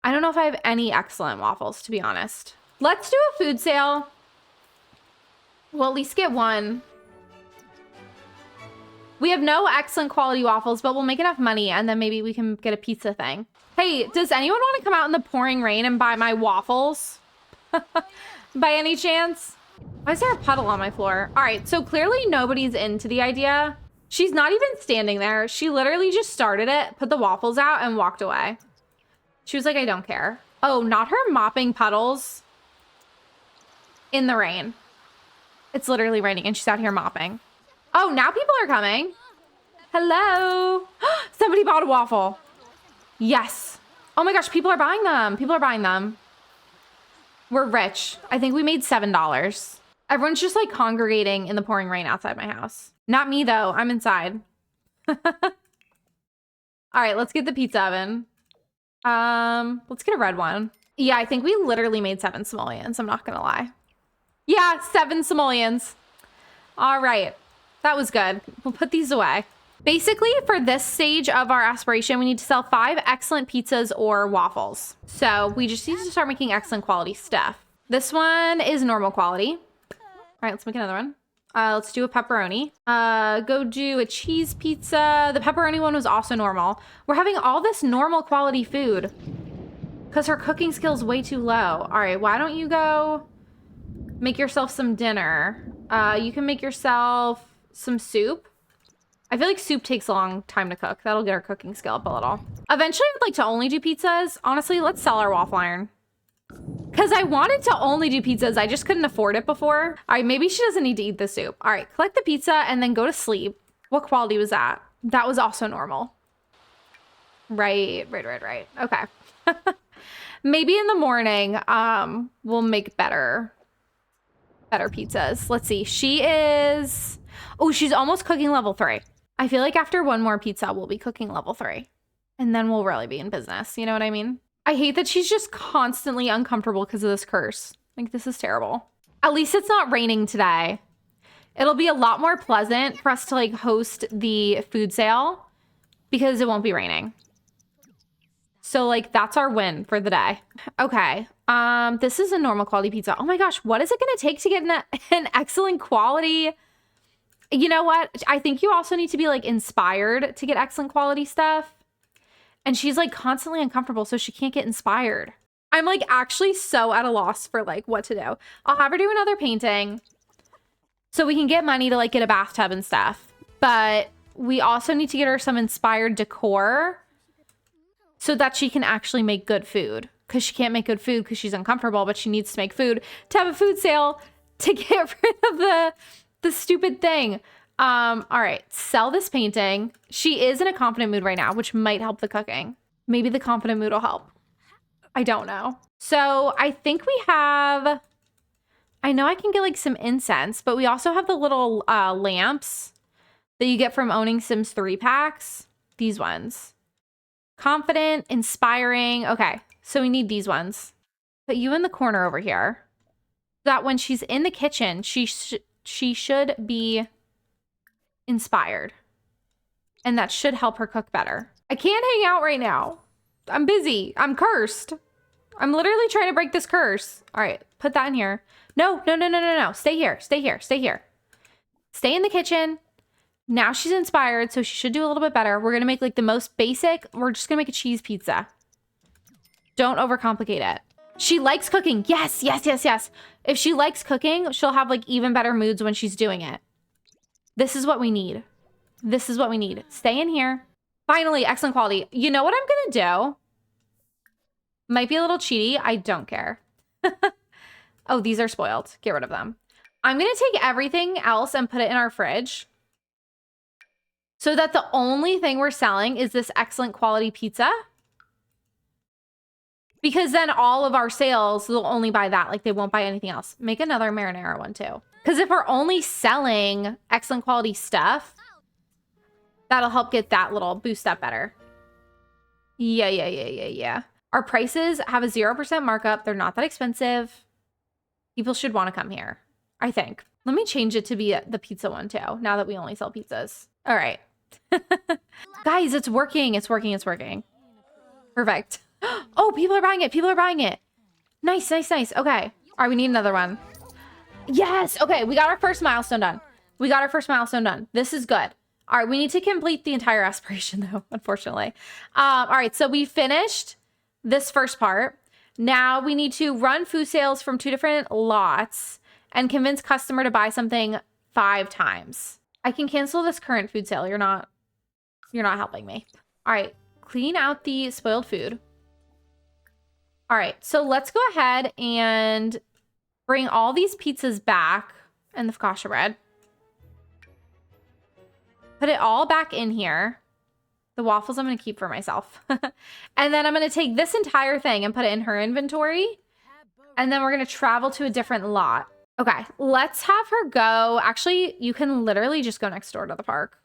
I don't know if I have any excellent waffles, to be honest. Let's do a food sale. We'll at least get one. We have no excellent quality waffles, but we'll make enough money and then maybe we can get a pizza thing. Hey, does anyone want to come out in the pouring rain and buy my waffles? By any chance? Why is there a puddle on my floor? All right, so clearly nobody's into the idea. She's not even standing there. She literally just started it, put the waffles out, and walked away. She was like, I don't care. Oh, not her mopping puddles in the rain. It's literally raining, and she's out here mopping. Oh, now people are coming. Hello. Somebody bought a waffle. Yes. Oh my gosh, people are buying them. People are buying them. We're rich. I think we made $7. Everyone's just like congregating in the pouring rain outside my house. Not me though, I'm inside. All right, let's get the pizza oven. Let's get a red one. Yeah, I think we literally made 7 simoleons, I'm not gonna lie. Yeah, 7 simoleons. All right, that was good. We'll put these away. Basically, for this stage of our aspiration, we need to sell 5 excellent pizzas or waffles. So we just need to start making excellent quality stuff. This one is normal quality. All right, let's make another one. Let's do a pepperoni. Go do a cheese pizza. The pepperoni one was also normal. We're having all this normal quality food because her cooking skill's way too low. All right, why don't you go make yourself some dinner? You can make yourself some soup. I feel like soup takes a long time to cook. That'll get our cooking skill up a little. Eventually, I'd like to only do pizzas. Honestly, let's sell our waffle iron. Because I wanted to only do pizzas. I just couldn't afford it before. All right, maybe she doesn't need to eat the soup. All right, collect the pizza and then go to sleep. What quality was that? That was also normal. Right. Okay. Maybe in the morning, we'll make better pizzas. Let's see. She is... Oh, she's almost cooking level 3. I feel like after one more pizza, we'll be cooking level 3. And then we'll really be in business. You know what I mean? I hate that she's just constantly uncomfortable because of this curse. Like, this is terrible. At least it's not raining today. It'll be a lot more pleasant for us to like host the food sale because it won't be raining. So like, that's our win for the day. Okay. This is a normal quality pizza. Oh my gosh. What is it going to take to get an excellent quality? You know what? I think you also need to be like inspired to get excellent quality stuff. And she's like constantly uncomfortable, so she can't get inspired. I'm like actually so at a loss for like what to do. I'll have her do another painting so we can get money to like get a bathtub and stuff. But we also need to get her some inspired decor so that she can actually make good food. Because she can't make good food because she's uncomfortable, but she needs to make food to have a food sale to get rid of the stupid thing. All right, sell this painting. She is in a confident mood right now, which might help the cooking. Maybe the confident mood will help. I don't know. So I think we have, I know I can get like some incense, but we also have the little lamps that you get from owning Sims 3 packs. These ones. Confident, inspiring. Okay, so we need these ones. Put you in the corner over here. That when she's in the kitchen, she should be inspired. And that should help her cook better. I can't hang out right now. I'm busy. I'm cursed. I'm literally trying to break this curse. All right, put that in here. No. Stay here. Stay in the kitchen. Now she's inspired, so she should do a little bit better. We're going to make like the most basic. We're just going to make a cheese pizza. Don't overcomplicate it. She likes cooking. Yes. If she likes cooking, she'll have like even better moods when she's doing it. This is what we need. Stay in here. Finally, excellent quality. You know what I'm going to do? Might be a little cheaty. I don't care. Oh, these are spoiled. Get rid of them. I'm going to take everything else and put it in our fridge so that the only thing we're selling is this excellent quality pizza. Because then all of our sales, they'll only buy that. Like, they won't buy anything else. Make another marinara one, too. Because if we're only selling excellent quality stuff, that'll help get that little boost up better. Yeah. Our prices have a 0% markup. They're not that expensive. People should want to come here, I think. Let me change it to be the pizza one, too, now that we only sell pizzas. All right. Guys, it's working. It's working. Perfect. Oh, people are buying it. Nice. Okay. All right, we need another one. Yes. Okay, we got our first milestone done. This is good. All right, we need to complete the entire aspiration, though, unfortunately. All right, so we finished this first part. Now we need to run food sales from 2 different lots and convince customer to buy something 5 times. I can cancel this current food sale. You're not helping me. All right, clean out the spoiled food. All right, so let's go ahead and bring all these pizzas back and the focaccia bread. Put it all back in here. The waffles I'm going to keep for myself. And then I'm going to take this entire thing and put it in her inventory. And then we're going to travel to a different lot. Okay, let's have her go. Actually, you can literally just go next door to the park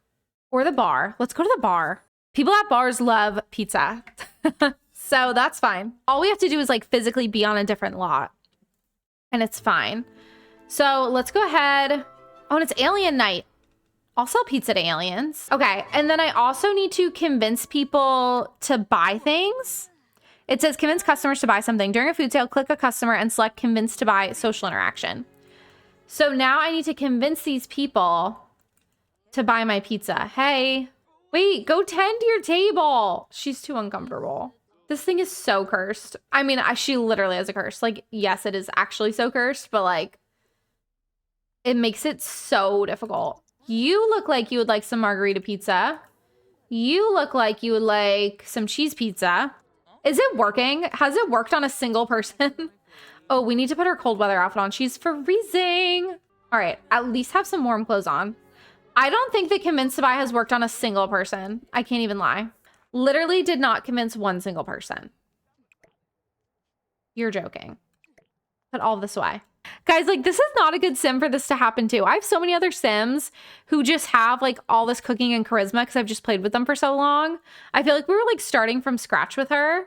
or the bar. Let's go to the bar. People at bars love pizza. So that's fine. All we have to do is like physically be on a different lot. And it's fine. So let's go ahead. Oh, and it's alien night. I'll sell pizza to aliens. Okay, and then I also need to convince people to buy things. It says convince customers to buy something. During a food sale, click a customer and select convince to buy social interaction. So now I need to convince these people to buy my pizza. Hey, wait, go tend to your table. She's too uncomfortable. This thing is so cursed. I mean, she literally has a curse. Like, yes, it is actually so cursed, but like, it makes it so difficult. You look like you would like some margarita pizza. You look like you would like some cheese pizza. Is it working? Has it worked on a single person? Oh, we need to put her cold weather outfit on. She's freezing. All right, at least have some warm clothes on. I don't think that convince to buy has worked on a single person. I can't even lie. Literally did not convince one single person. You're joking. Put all this away. Guys, like, this is not a good sim for this to happen to. I have so many other sims who just have like all this cooking and charisma because I've just played with them for so long. I feel like we were like starting from scratch with her.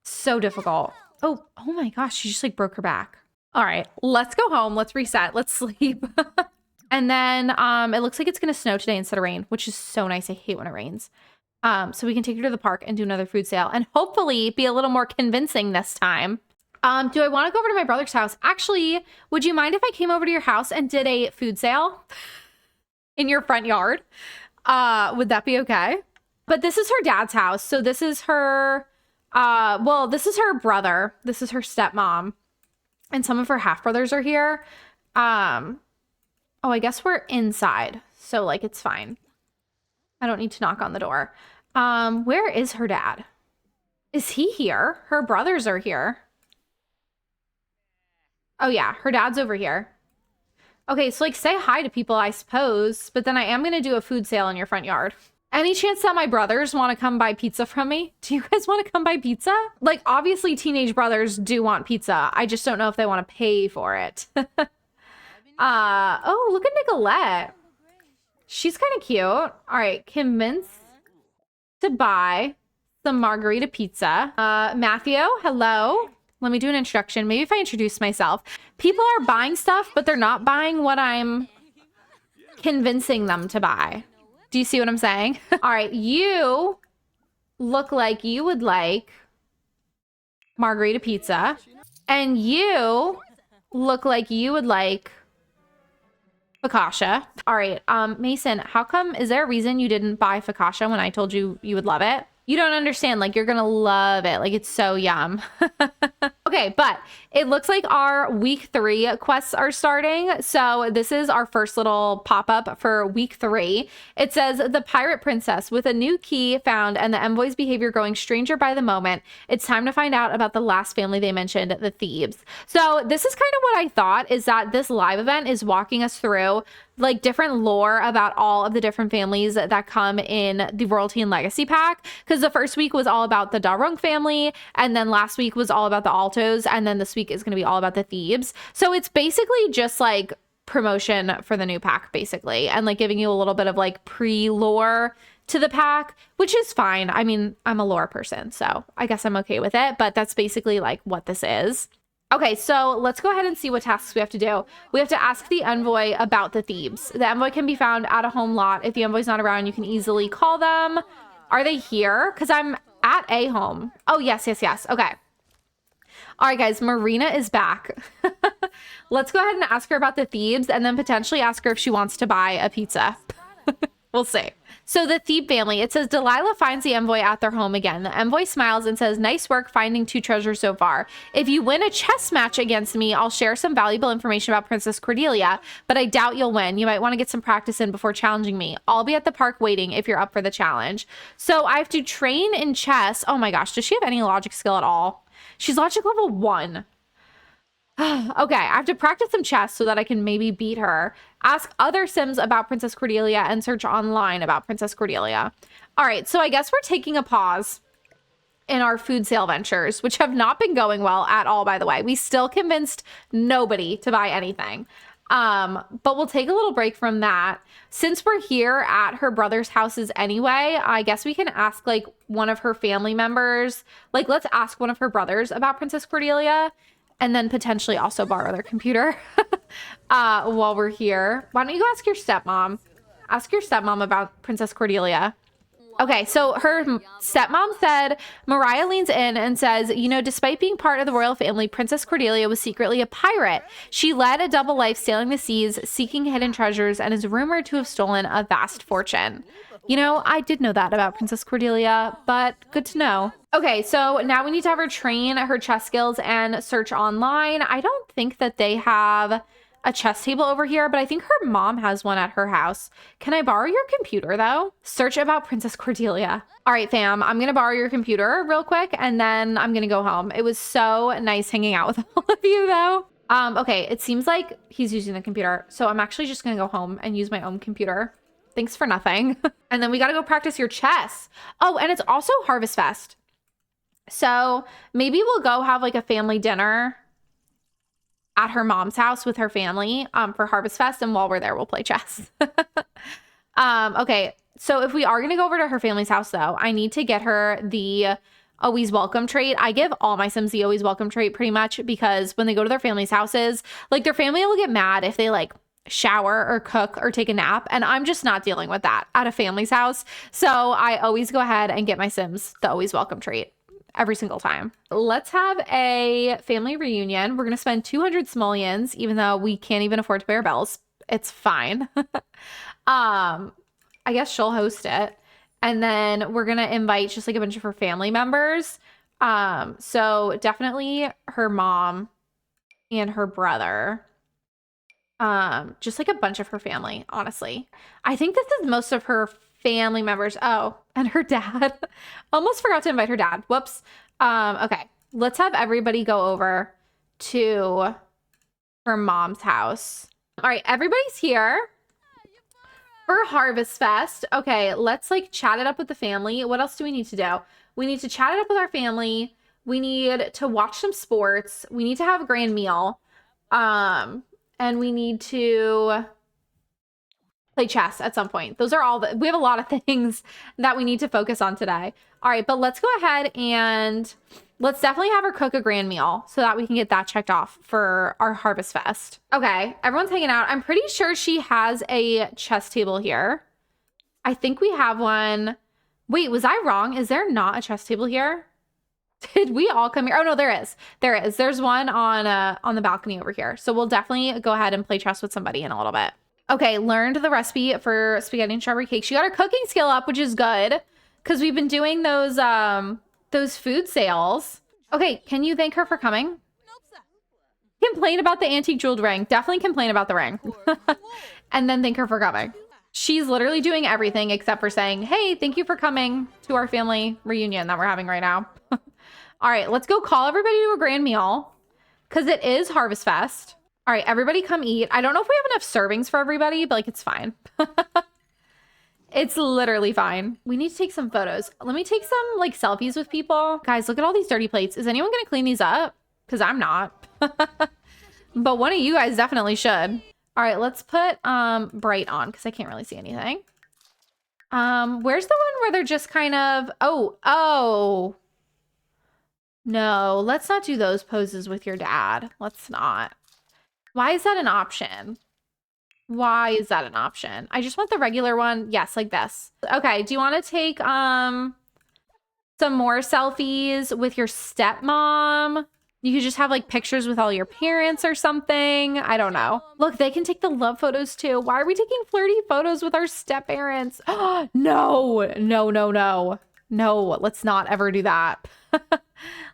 So difficult. Oh my gosh, she just like broke her back. All right, let's go home. Let's reset. Let's sleep. And then it looks like it's going to snow today instead of rain, which is so nice. I hate when it rains. So we can take her to the park and do another food sale and hopefully be a little more convincing this time. Do I want to go over to my brother's house? Actually, would you mind if I came over to your house and did a food sale in your front yard? Would that be okay? But this is her dad's house. So this is her, well, this is her brother. This is her stepmom. And some of her half brothers are here. Oh, I guess we're inside. So like, it's fine. I don't need to knock on the door. Where is her dad? Is he here? Her brothers are here. Oh yeah, her dad's over here. Okay, so like say hi to people, I suppose, but then I am gonna do a food sale in your front yard. Any chance that my brothers want to come buy pizza from me? Do you guys want to come buy pizza? Like obviously teenage brothers do want pizza. I just don't know if they want to pay for it. Oh, look at Nicolette. She's kind of cute. All right, convince to buy some margarita pizza. Matthew, hello. Let me do an introduction. Maybe if I introduce myself. People are buying stuff, but they're not buying what I'm convincing them to buy. Do you see what I'm saying? All right, you look like you would like margarita pizza. And you look like you would like focaccia. All right, Mason, how come, is there a reason you didn't buy focaccia when I told you you would love it? You don't understand, like you're gonna love it. Like it's so yum. Okay, but it looks like our week 3 quests are starting. So this is our first little pop-up for week 3. It says the pirate princess with a new key found and the envoy's behavior growing stranger by the moment. It's time to find out about the last family they mentioned, the thieves. So this is kind of what I thought, is that this live event is walking us through like different lore about all of the different families that come in the Royalty and Legacy pack. Because the first week was all about the Darung family, and then last week was all about the Altos, and then this week is going to be all about the Thebes. So it's basically just like promotion for the new pack, basically, and like giving you a little bit of like pre-lore to the pack, which is fine. I mean, I'm a lore person, so I guess I'm okay with it, but that's basically like what this is. Okay, so let's go ahead and see what tasks we have to do. We have to ask the envoy about the thieves. The envoy can be found at a home lot. If the envoy's not around, you can easily call them. Are they here? Because I'm at a home. Oh, yes. Okay. All right, guys, Marina is back. Let's go ahead and ask her about the thieves and then potentially ask her if she wants to buy a pizza. We'll see. So the Thebe family, it says Delilah finds the envoy at their home again. The envoy smiles and says, nice work finding 2 treasures so far. If you win a chess match against me, I'll share some valuable information about Princess Cordelia, but I doubt you'll win. You might want to get some practice in before challenging me. I'll be at the park waiting if you're up for the challenge. So I have to train in chess. Oh my gosh, does she have any logic skill at all? She's logic level 1. Okay, I have to practice some chess so that I can maybe beat her. Ask other Sims about Princess Cordelia and search online about Princess Cordelia. All right, so I guess we're taking a pause in our food sale ventures, which have not been going well at all, by the way. We still convinced nobody to buy anything. But we'll take a little break from that. Since we're here at her brother's houses anyway, I guess we can ask like one of her family members. Like, let's ask one of her brothers about Princess Cordelia. And then potentially also borrow their computer while we're here. Why don't you go ask your stepmom? Ask your stepmom about Princess Cordelia. Okay, so her stepmom said, Mariah leans in and says, you know, despite being part of the royal family, Princess Cordelia was secretly a pirate. She led a double life sailing the seas, seeking hidden treasures, and is rumored to have stolen a vast fortune. You know, I did know that about Princess Cordelia, but good to know. Okay, so now we need to have her train her chess skills and search online. I don't think that they have a chess table over here, but I think her mom has one at her house. Can I borrow your computer though? Search about Princess Cordelia. All right, fam, I'm gonna borrow your computer real quick and then I'm gonna go home. It was so nice hanging out with all of you though. Okay, it seems like he's using the computer. So I'm actually just gonna go home and use my own computer. Thanks for nothing. And then we gotta go practice your chess. Oh, and it's also Harvest Fest. So maybe we'll go have like a family dinner at her mom's house with her family for Harvest Fest. And while we're there, we'll play chess. Okay, so if we are going to go over to her family's house, though, I need to get her the always welcome trait. I give all my Sims the always welcome trait pretty much because when they go to their family's houses, like their family will get mad if they like shower or cook or take a nap. And I'm just not dealing with that at a family's house. So I always go ahead and get my Sims the always welcome trait. Every single time. Let's have a family reunion. We're going to spend 200 simoleons, even though we can't even afford to pay our bills. It's fine. I guess she'll host it. And then we're going to invite just like a bunch of her family members. So definitely her mom and her brother. Just like a bunch of her family, honestly. I think this is most of her family members. Oh, and her dad. Almost forgot to invite her dad. Whoops. Okay, let's have everybody go over to her mom's house. All right, everybody's here for Harvest Fest. Okay, let's like chat it up with the family. What else do we need to do? We need to chat it up with our family. We need to watch some sports. We need to have a grand meal. And we need to play chess at some point. Those are all we have a lot of things that we need to focus on today. All right, but let's go ahead and let's definitely have her cook a grand meal so that we can get that checked off for our Harvest Fest. Okay, everyone's hanging out. I'm pretty sure she has a chess table here. I think we have one. Wait, was I wrong? Is there not a chess table here? Did we all come here? Oh no, there is. There is. There's one on the balcony over here. So we'll definitely go ahead and play chess with somebody in a little bit. Okay, learned the recipe for spaghetti and strawberry cake. She got her cooking skill up, which is good because we've been doing those food sales. Okay, can you thank her for coming? Complain about the antique jeweled ring. Definitely complain about the ring. And then thank her for coming. She's literally doing everything except for saying, hey, thank you for coming to our family reunion that we're having right now. All right, let's go call everybody to a grand meal because it is Harvest Fest. All right, everybody come eat. I don't know if we have enough servings for everybody, but like it's fine. It's literally fine. We need to take some photos. Let me take some like selfies with people. Guys, look at all these dirty plates. Is anyone gonna clean these up? Because I'm not. But one of you guys definitely should. All right, let's put bright on because I can't really see anything. Where's the one where they're just kind of, oh. No, let's not do those poses with your dad. Let's not. Why is that an option? Why is that an option? I just want the regular one. Yes, like this. Okay, do you want to take some more selfies with your stepmom? You could just have like pictures with all your parents or something. I don't know. Look, they can take the love photos too. Why are we taking flirty photos with our step parents? No, no, no, no. No, let's not ever do that.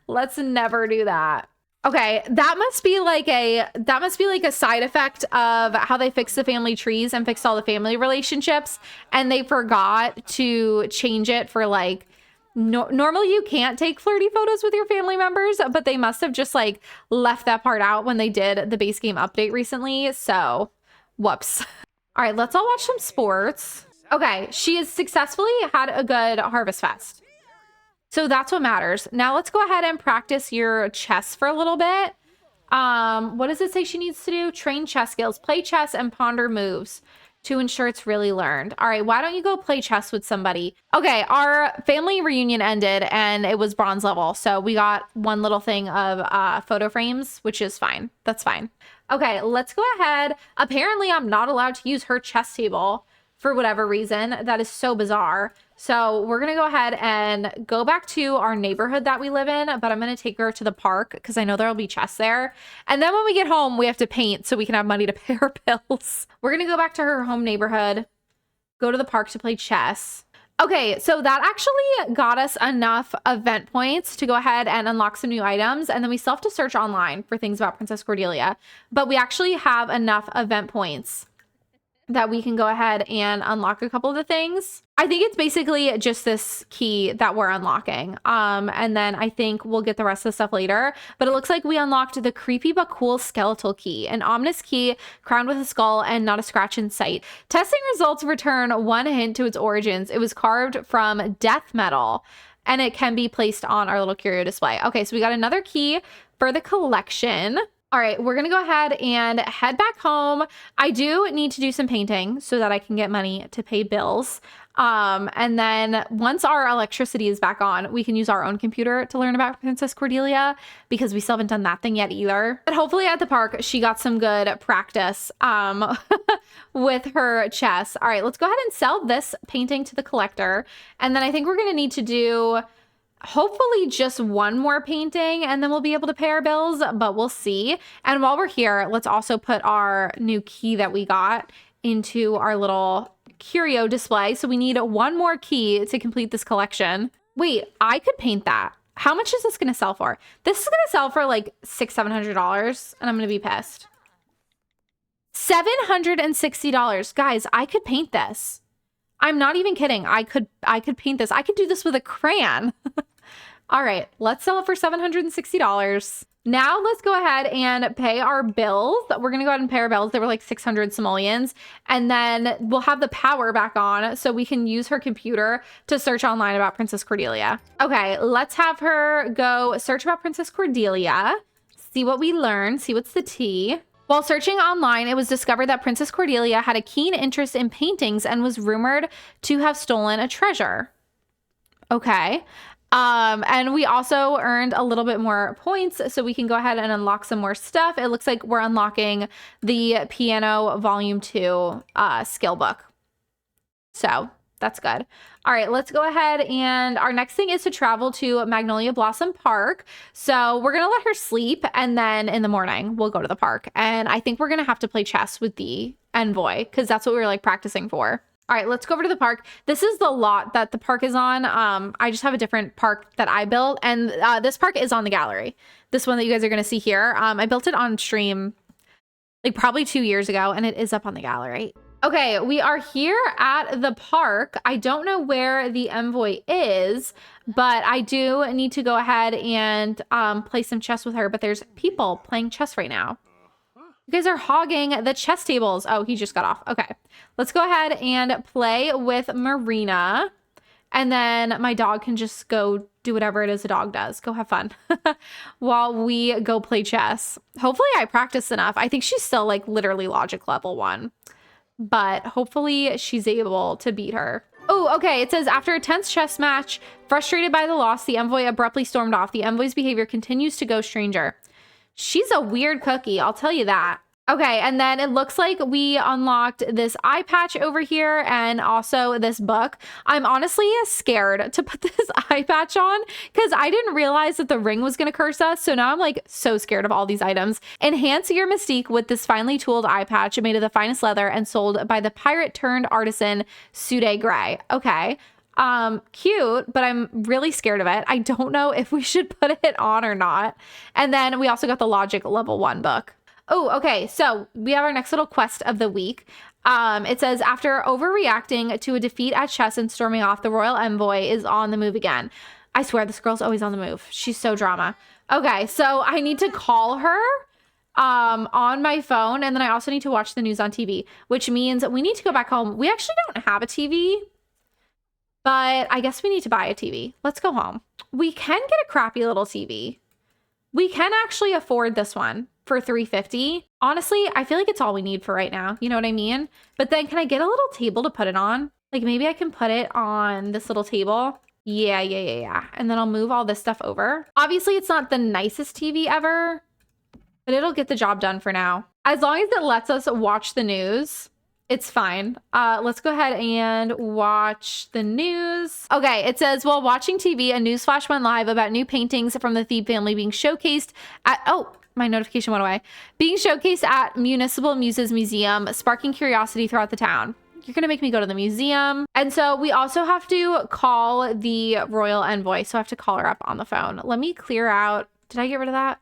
Let's never do that. Okay, that must be like a side effect of how they fixed the family trees and fixed all the family relationships, and they forgot to change it for like normally you can't take flirty photos with your family members, but they must have just like left that part out when they did the base game update recently. So, whoops. All right, let's all watch some sports. Okay, she has successfully had a good Harvest Fest. So that's what matters. Now let's go ahead and practice your chess for a little bit. What does it say she needs to do? Train chess skills, play chess, and ponder moves to ensure it's really learned. All right, why don't you go play chess with somebody? Okay, our family reunion ended and it was bronze level. So we got one little thing of photo frames, which is fine. That's fine. Okay, let's go ahead. Apparently, I'm not allowed to use her chess table for whatever reason. That is so bizarre. So we're going to go ahead and go back to our neighborhood that we live in, but I'm going to take her to the park because I know there'll be chess there. And then when we get home, we have to paint so we can have money to pay our bills. We're going to go back to her home neighborhood, go to the park to play chess. Okay, so that actually got us enough event points to go ahead and unlock some new items. And then we still have to search online for things about Princess Cordelia. But we actually have enough event points that we can go ahead and unlock a couple of the things. I think it's basically just this key that we're unlocking. And then I think we'll get the rest of the stuff later. But it looks like we unlocked the creepy but cool skeletal key, an ominous key crowned with a skull and not a scratch in sight. Testing results return one hint to its origins. It was carved from death metal and it can be placed on our little curio display. Okay, so we got another key for the collection. All right, we're going to go ahead and head back home. I do need to do some painting so that I can get money to pay bills. And then once our electricity is back on, we can use our own computer to learn about Princess Cordelia because we still haven't done that thing yet either. But hopefully at the park, she got some good practice with her chess. All right, let's go ahead and sell this painting to the collector. And then I think we're going to need to do hopefully just one more painting and then we'll be able to pay our bills, but we'll see. And while we're here, let's also put our new key that we got into our little curio display. So we need one more key to complete this collection. Wait, I could paint that. How much is this going to sell for? This is going to sell for like $600-700 and I'm going to be pissed. $760. Guys, I could paint this. I'm not even kidding. I could paint this. I could do this with a crayon. All right, let's sell it for $760. Now let's go ahead and pay our bills. We're going to go ahead and pay our bills. They were like 600 simoleons. And then we'll have the power back on so we can use her computer to search online about Princess Cordelia. Okay, let's have her go search about Princess Cordelia. See what we learn. See what's the tea. While searching online, it was discovered that Princess Cordelia had a keen interest in paintings and was rumored to have stolen a treasure. Okay. And we also earned a little bit more points, so we can go ahead and unlock some more stuff. It looks like we're unlocking the Piano Volume 2 skill book. So that's good. All right, let's go ahead. And our next thing is to travel to Magnolia Blossom Park. So we're going to let her sleep. And then in the morning, we'll go to the park. And I think we're going to have to play chess with the envoy because that's what we were like practicing for. All right, let's go over to the park. This is the lot that the park is on. I just have a different park that I built. And this park is on the gallery. This one that you guys are going to see here. I built it on stream like probably 2 years ago. And it is up on the gallery. Okay, we are here at the park. I don't know where the envoy is, but I do need to go ahead and play some chess with her. But there's people playing chess right now. You guys are hogging the chess tables. Oh, he just got off. Okay, let's go ahead and play with Marina. And then my dog can just go do whatever it is a dog does. Go have fun while we go play chess. Hopefully I practiced enough. I think she's still like literally logic level 1. But hopefully she's able to beat her. Oh, okay. It says, after a tense chess match, frustrated by the loss, the envoy abruptly stormed off. The envoy's behavior continues to go stranger. She's a weird cookie, I'll tell you that. Okay, and then it looks like we unlocked this eye patch over here and also this book. I'm honestly scared to put this eye patch on because I didn't realize that the ring was going to curse us. So now I'm like so scared of all these items. Enhance your mystique with this finely tooled eye patch made of the finest leather and sold by the pirate turned artisan Sude Gray. Okay. Cute, but I'm really scared of it. I don't know if we should put it on or not. And then we also got the logic level 1 book. Oh, okay. So we have our next little quest of the week. It says, after overreacting to a defeat at chess and storming off, the royal envoy is on the move again. I swear this girl's always on the move. She's so drama. Okay, so I need to call her on my phone, and then I also need to watch the news on TV, which means we need to go back home. We actually don't have a TV, but I guess we need to buy a TV. Let's go home. We can get a crappy little TV. We can actually afford this one for $350. Honestly, I feel like it's all we need for right now. You know what I mean? But then can I get a little table to put it on? Like maybe I can put it on this little table. Yeah. And then I'll move all this stuff over. Obviously, it's not the nicest TV ever, but it'll get the job done for now. As long as it lets us watch the news, it's fine. Let's go ahead and watch the news. Okay, it says, while watching TV, a news flash went live about new paintings from the Thebe family being showcased at, oh, my notification went away, being showcased at Municipal Muses Museum, sparking curiosity throughout the town. You're gonna make me go to the museum. And so we also have to call the royal envoy. So I have to call her up on the phone. Let me clear out. Did I get rid of that?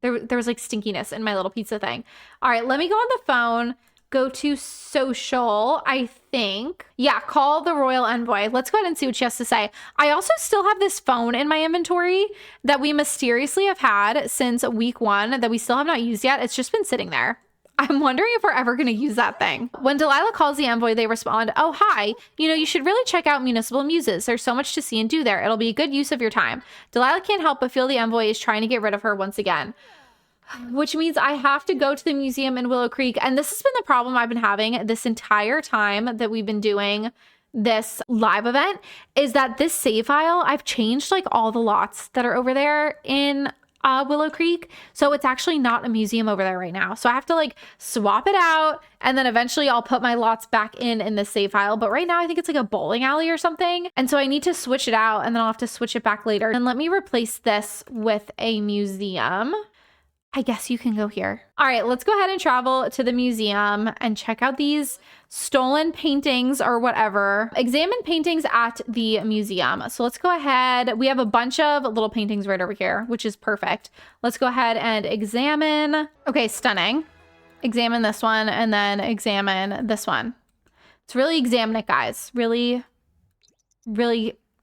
There was like stinkiness in my little pizza thing. All right, let me go on the phone. Go to social, I think. Yeah, call the royal envoy. Let's go ahead and see what she has to say. I also still have this phone in my inventory that we mysteriously have had since week 1 that we still have not used yet. It's just been sitting there. I'm wondering if we're ever going to use that thing. When Delilah calls the envoy, they respond, oh, hi. You know, you should really check out Municipal Muses. There's so much to see and do there. It'll be a good use of your time. Delilah can't help but feel the envoy is trying to get rid of her once again, which means I have to go to the museum in Willow Creek. And this has been the problem I've been having this entire time that we've been doing this live event, is that this save file, I've changed like all the lots that are over there in Willow Creek. So it's actually not a museum over there right now. So I have to like swap it out, and then eventually I'll put my lots back in this save file. But right now I think it's like a bowling alley or something. And so I need to switch it out, and then I'll have to switch it back later. And let me replace this with a museum. I guess you can go here. All right, let's go ahead and travel to the museum and check out these stolen paintings or whatever. Examine paintings at the museum. So let's go ahead. We have a bunch of little paintings right over here, which is perfect. Let's go ahead and examine. Okay, stunning. Examine this one and then examine this one. It's really examine it, guys. Really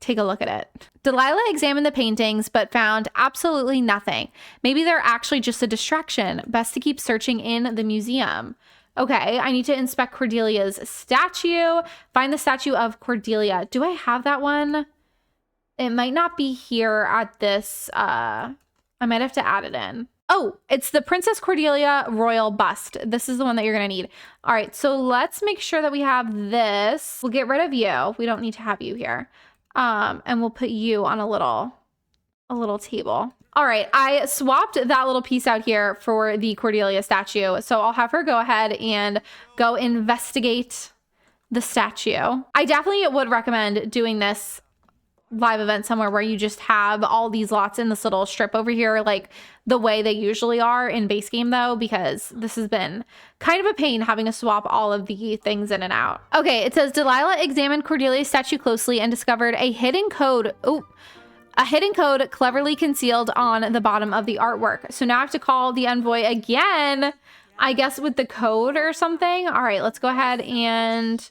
take a look at it. Delilah examined the paintings, but found absolutely nothing. Maybe they're actually just a distraction. Best to keep searching in the museum. Okay, I need to inspect Cordelia's statue. Find the statue of Cordelia. Do I have that one? It might not be here at this. I might have to add it in. Oh, it's the Princess Cordelia Royal Bust. This is the one that you're going to need. All right, so let's make sure that we have this. We'll get rid of you. We don't need to have you here. And we'll put you on a little table. All right, I swapped that little piece out here for the Cordelia statue. So I'll have her go ahead and go investigate the statue. I definitely would recommend doing this live event somewhere where you just have all these lots in this little strip over here, like the way they usually are in base game though, because this has been kind of a pain having to swap all of the things in and out. Okay, it says Delilah examined Cordelia's statue closely and discovered a hidden code. Oh, a hidden code cleverly concealed on the bottom of the artwork. So now I have to call the envoy again, I guess with the code or something. All right, let's go ahead and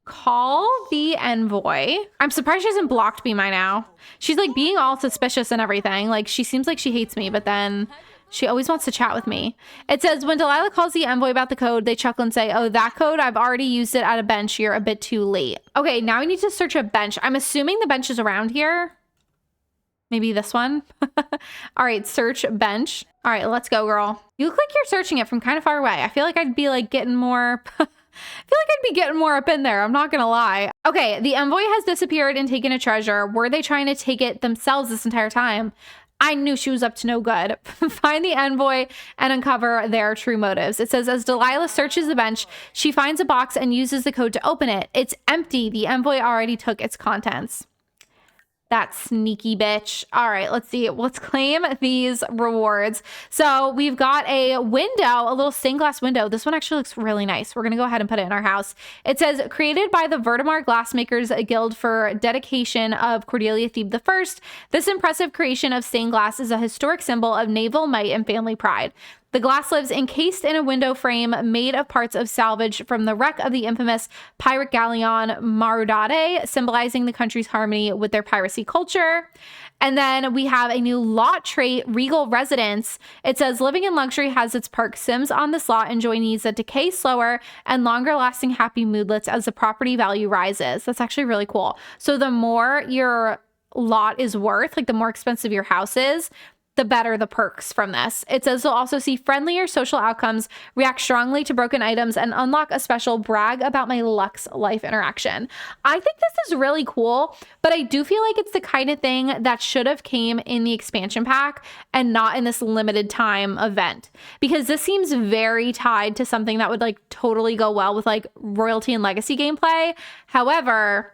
call the envoy. I'm surprised she hasn't blocked me by now. She's like being all suspicious and everything. Like she seems like she hates me, but then she always wants to chat with me. It says when Delilah calls the envoy about the code, they chuckle and say, oh, that code, I've already used it at a bench. You're a bit too late. Okay, now we need to search a bench. I'm assuming the bench is around here. Maybe this one. All right, search bench. All right, let's go, girl. You look like you're searching it from kind of far away. I feel like I'd be like getting more... I feel like I'd be getting more up in there. I'm not going to lie. Okay, the envoy has disappeared and taken a treasure. Were they trying to take it themselves this entire time? I knew she was up to no good. Find the envoy and uncover their true motives. It says, as Delilah searches the bench, she finds a box and uses the code to open it. It's empty. The envoy already took its contents. That sneaky bitch. All right, let's see. Let's claim these rewards. So we've got a window, a little stained glass window. This one actually looks really nice. We're going to go ahead and put it in our house. It says, created by the Vertimar Glassmakers Guild for dedication of Cordelia Thebe I. This impressive creation of stained glass is a historic symbol of naval might and family pride. The glass lives encased in a window frame made of parts of salvage from the wreck of the infamous pirate galleon Marudade, symbolizing the country's harmony with their piracy culture. And then we have a new lot trait, Regal Residence. It says, living in luxury has its perks. Sims on this lot enjoy needs that decay slower and longer lasting happy moodlets as the property value rises. That's actually really cool. So the more your lot is worth, like the more expensive your house is, the better the perks from this. It says you'll also see friendlier social outcomes, react strongly to broken items, and unlock a special brag about my Lux life interaction. I think this is really cool, but I do feel like it's the kind of thing that should have came in the expansion pack and not in this limited time event, because this seems very tied to something that would like totally go well with like royalty and legacy gameplay. However,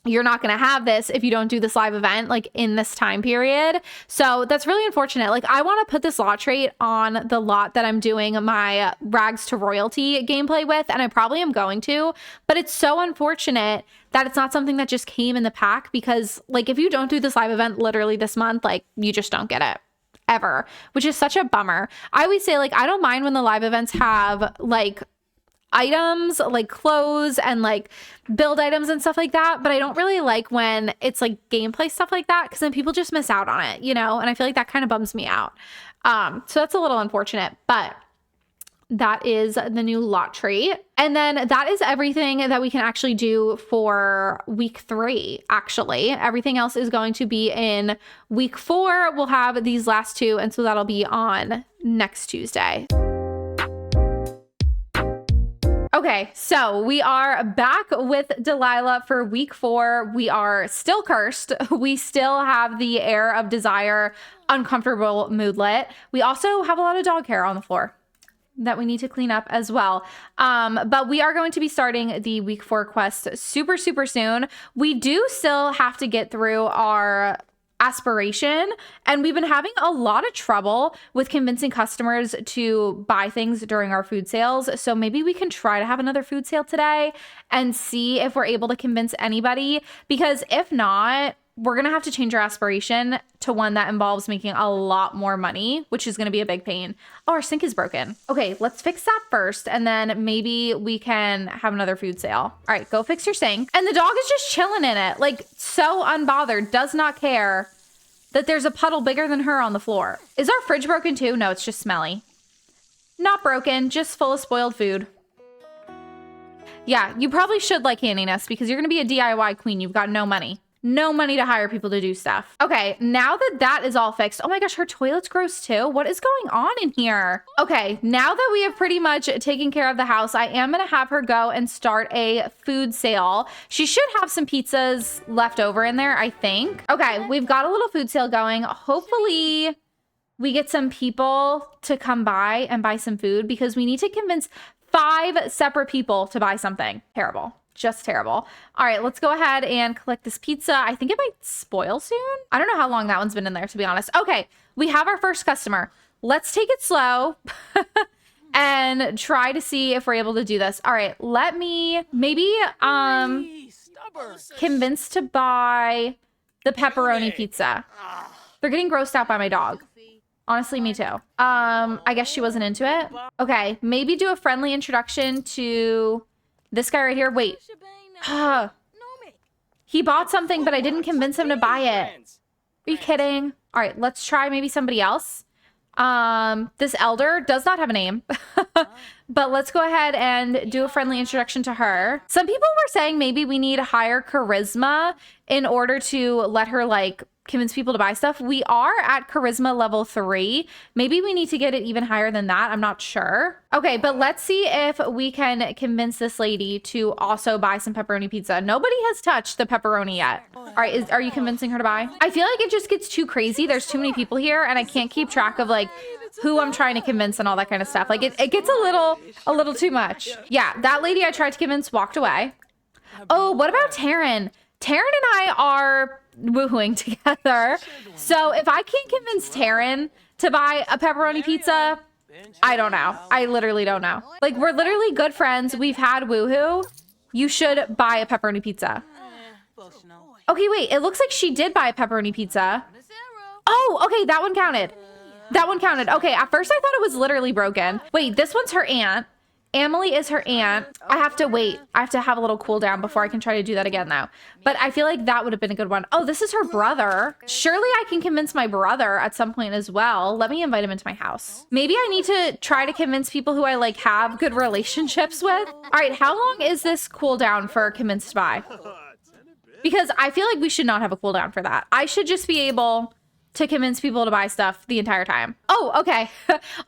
you're not going to have this if you don't do this live event like in this time period. So that's really unfortunate. Like I want to put this lot trait on the lot that I'm doing my Rags to Royalty gameplay with, and I probably am going to, but it's so unfortunate that it's not something that just came in the pack, because like if you don't do this live event literally this month, like you just don't get it ever, which is such a bummer. I always say like I don't mind when the live events have like items like clothes and like build items and stuff like that, but I don't really like when it's like gameplay stuff like that, because then people just miss out on it, you know, and I feel like that kind of bums me out. So that's a little unfortunate, but that is the new lot trait. And then that is everything that we can actually do for week 3. Actually, everything else is going to be in week 4. We'll have these last 2, and so that'll be on next Tuesday. Okay, so we are back with Delilah for week 4. We are still cursed. We still have the Air of Desire uncomfortable moodlet. We also have a lot of dog hair on the floor that we need to clean up as well. But we are going to be starting the week 4 quest super soon. We do still have to get through our aspiration, and we've been having a lot of trouble with convincing customers to buy things during our food sales. So maybe we can try to have another food sale today and see if we're able to convince anybody, because if not, we're gonna have to change our aspiration to one that involves making a lot more money, which is gonna be a big pain. Oh, our sink is broken. Okay, let's fix that first, and then maybe we can have another food sale. All right, go fix your sink. And the dog is just chilling in it, like so unbothered, does not care that there's a puddle bigger than her on the floor. Is our fridge broken too? No, it's just smelly. Not broken, just full of spoiled food. Yeah, you probably should like handing us, because you're gonna be a DIY queen. You've got no money. No money to hire people to do stuff. Okay, now that that is all fixed. Oh my gosh, her toilet's gross too. What is going on in here? Okay, now that we have pretty much taken care of the house, I am gonna have her go and start a food sale. She should have some pizzas left over in there, I think. Okay, we've got a little food sale going. Hopefully we get some people to come by and buy some food, because we need to convince 5 separate people to buy something. Terrible. Just terrible. All right, let's go ahead and collect this pizza. I think it might spoil soon. I don't know how long that one's been in there, to be honest. Okay, we have our first customer. Let's take it slow and try to see if we're able to do this. All right, let me maybe convince to buy the pepperoni pizza. They're getting grossed out by my dog. Honestly, me too. I guess she wasn't into it. Okay, maybe do a friendly introduction to this guy right here. Wait. He bought something, but I didn't convince him to buy it. Are you kidding? All right, let's try maybe somebody else. This elder does not have a name, but let's go ahead and do a friendly introduction to her. Some people were saying maybe we need higher charisma in order to let her like convince people to buy stuff. We are at charisma level 3. Maybe we need to get it even higher than that. I'm not sure. Okay, but let's see if we can convince this lady to also buy some pepperoni pizza. Nobody has touched the pepperoni yet. All right, are you convincing her to buy? I feel like it just gets too crazy. There's too many people here and I can't keep track of like who I'm trying to convince and all that kind of stuff. Like it gets a little too much. Yeah, that lady I tried to convince walked away. Oh, what about Taryn? Taryn and I are woohooing together. So if I can't convince Taryn to buy a pepperoni pizza, I don't know. I literally don't know. Like, we're literally good friends. We've had woohoo. You should buy a pepperoni pizza. Okay, wait. It looks like she did buy a pepperoni pizza. Oh, okay. That one counted. That one counted. Okay, at first I thought it was literally broken. Wait, this one's her aunt. Emily is her aunt. I have to wait. I have to have a little cool down before I can try to do that again though. But I feel like that would have been a good one. Oh, this is her brother. Surely I can convince my brother at some point as well. Let me invite him into my house. Maybe I need to try to convince people who I like have good relationships with. All right, how long is this cooldown for convinced by? Because I feel like we should not have a cooldown for that. I should just be able to convince people to buy stuff the entire time. Oh, okay.